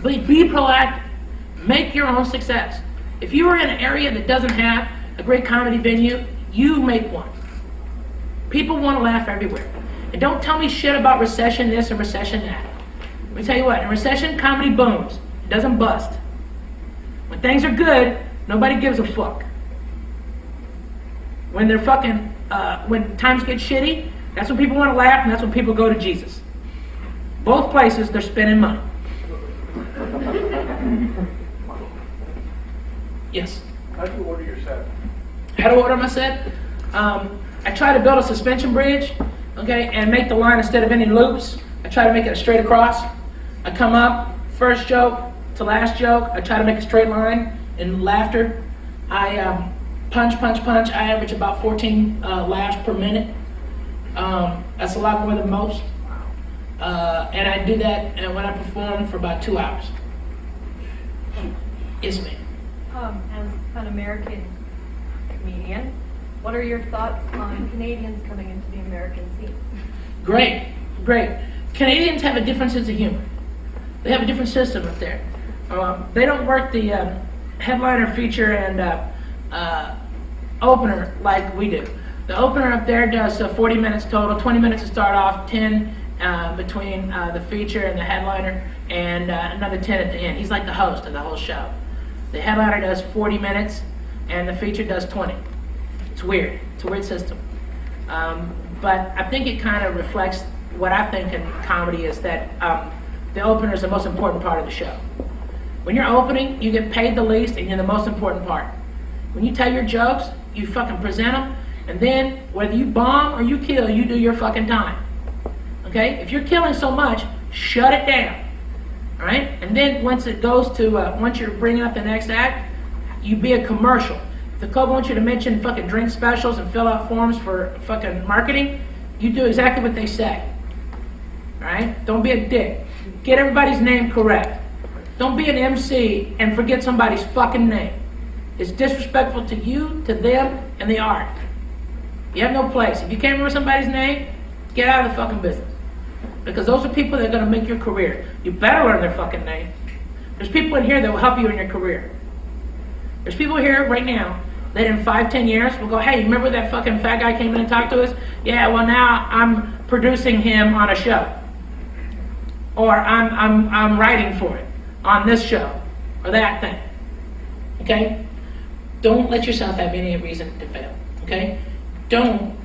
But be proactive. Make your own success. If you are in an area that doesn't have a great comedy venue, you make one. People want to laugh everywhere. And don't tell me shit about recession this and recession that. Let me tell you what, in recession, comedy booms. It doesn't bust. When things are good, nobody gives a fuck. When they're fucking, when times get shitty, that's when people want to laugh, and that's when people go to Jesus. Both places, they're spending money. Yes? How do you order your set? How to order my set? I try to build a suspension bridge, okay, and make the line instead of any loops. I try to make it a straight across. I come up, first joke to last joke. I try to make a straight line in laughter. I punch, punch, punch. I average about 14 laughs per minute. That's a lot more than most. And I do that when I perform for about 2 hours. Yes, ma'am. As an American comedian, what are your thoughts on Canadians coming into the American scene? Great, great. Canadians have a different sense of humor. They have a different system up there. They don't work the headliner, feature, and opener like we do. The opener up there does 40 minutes total, 20 minutes to start off, 10 between the feature and the headliner, and another 10 at the end. He's like the host of the whole show. The headliner does 40 minutes, and the feature does 20. It's weird. It's a weird system. But I think it kind of reflects what I think in comedy is that the opener is the most important part of the show. When you're opening, you get paid the least, and you're the most important part. When you tell your jokes, you fucking present them, and then whether you bomb or you kill, you do your fucking time. Okay? If you're killing so much, shut it down. All right? And then once it goes to, once you're bringing up the next act, you be a commercial. If the club wants you to mention fucking drink specials and fill out forms for fucking marketing, you do exactly what they say. All right? Don't be a dick. Get everybody's name correct. Don't be an MC and forget somebody's fucking name. It's disrespectful to you, to them, and the art. You have no place. If you can't remember somebody's name, get out of the fucking business. Because those are people that are going to make your career. You better learn their fucking name. There's people in here that will help you in your career. There's people here right now that in 5-10 years will go, hey, remember that fucking fat guy came in and talked to us? Yeah, well now I'm producing him on a show. Or I'm writing for it on this show or that thing. Okay? Don't let yourself have any reason to fail. Okay? Don't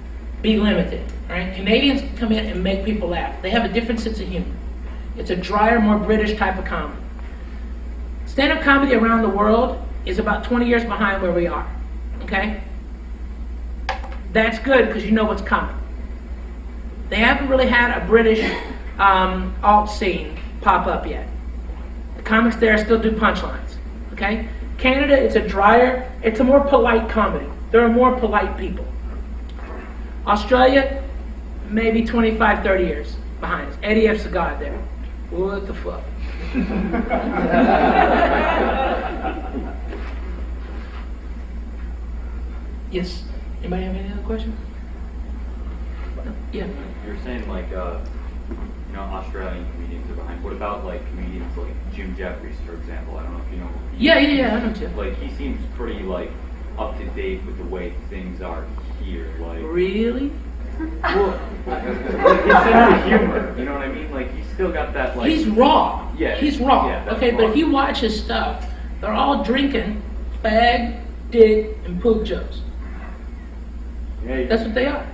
be limited. All right? Canadians come in and make people laugh. They have a different sense of humor. It's a drier, more British type of comedy. Stand-up comedy around the world is about 20 years behind where we are. Okay? That's good because you know what's coming. They haven't really had a British alt scene pop up yet. The comics there still do punchlines. Okay? Canada, it's a drier, it's a more polite comedy. There are more polite people. Australia, maybe 25, 30 years behind us. Eddie F. Sagad there. What the fuck? Yes. Anybody have any other questions? No? Yeah. You're saying like, Australian comedians are behind. What about like comedians like Jim Jeffries, for example? I don't know if you know. Yeah, I know Jim. Like he seems pretty like up to date with the way things are here. Like really? Well, like his sense of humor. You know what I mean? Like he's still got that like. He's raw. Yeah. He's raw. Yeah, okay, raw. but if you watch his stuff, they're all drinking fag, dick, and poop jokes. Yeah. That's what they are.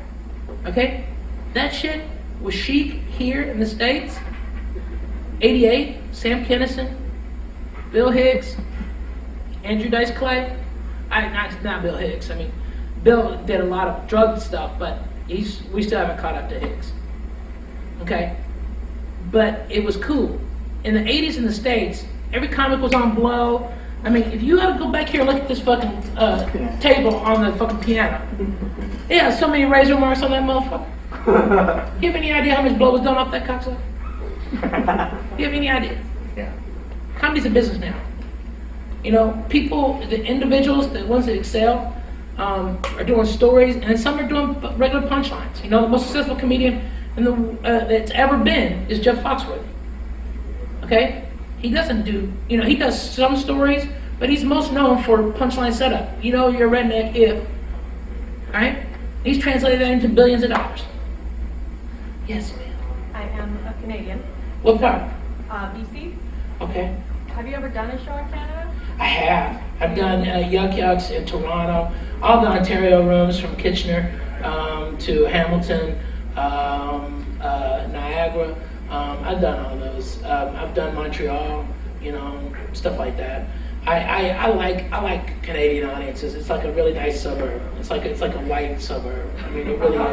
Okay? That shit was chic here in the States. 88, Sam Kinison, Bill Hicks, Andrew Dice Clay. Not Bill Hicks. I mean, Bill did a lot of drug stuff, but we still haven't caught up to Hicks. Okay? But it was cool. In the 80s in the States, every comic was on blow. I mean, if you had to go back here and look at this fucking table on the fucking piano. Yeah, so many razor marks on that motherfucker. You have any idea how much blow was done off that cocksucker? You have any idea? Yeah. Comedy's a business now. You know, people, the individuals, the ones that excel, are doing stories, and then some are doing regular punchlines. You know, the most successful comedian that's ever been is Jeff Foxworthy. Okay? He doesn't do, he does some stories, but he's most known for punchline setup. You know, you're a redneck if, right? He's translated that into billions of dollars. Yes, ma'am. I am a Canadian. What part? BC. Okay. Have you ever done a show in Canada? I have. I've done Yuck Yucks in Toronto, all the Ontario rooms from Kitchener to Hamilton, Niagara. I've done all those. I've done Montreal, stuff like that. I like Canadian audiences. It's like a really nice suburb. It's like a white suburb. I mean, it really is.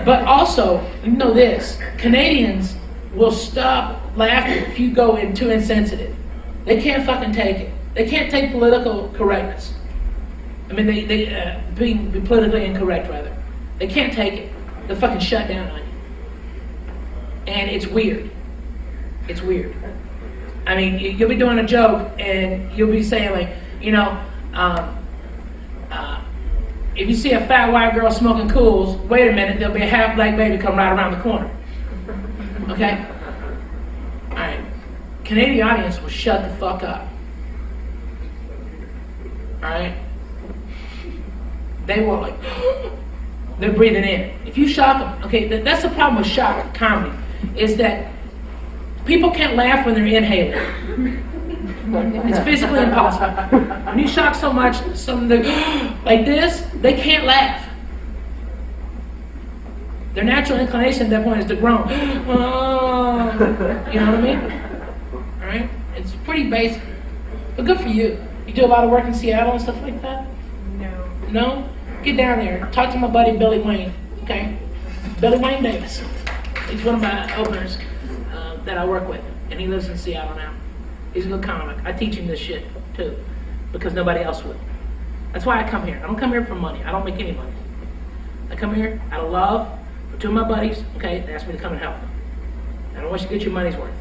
but also, know this: Canadians will stop laughing if you go in too insensitive. They can't fucking take it. They can't take political correctness. I mean, they being politically incorrect rather. They can't take it. They'll fucking shut down on you. And it's weird. It's weird. I mean, you'll be doing a joke and you'll be saying like, if you see a fat white girl smoking cools, wait a minute, there'll be a half black baby come right around the corner. Okay? All right. Canadian audience will shut the fuck up. All right? They will they're breathing in. If you shock them, okay, that's the problem with shock comedy, is that people can't laugh when they're inhaling. It's physically impossible. When you shock so much, like this, they can't laugh. Their natural inclination at that point is to groan. Oh, you know what I mean? All right? It's pretty basic. But good for you. You do a lot of work in Seattle and stuff like that? No. No? Get down there. Talk to my buddy Billy Wayne. Okay? Billy Wayne Davis. He's one of my openers that I work with, and he lives in Seattle now. He's a good comic. I teach him this shit too, because nobody else will. That's why I come here. I don't come here for money. I don't make any money. I come here out of love for two of my buddies. Okay, they asked me to come and help. And I want you to get your money's worth.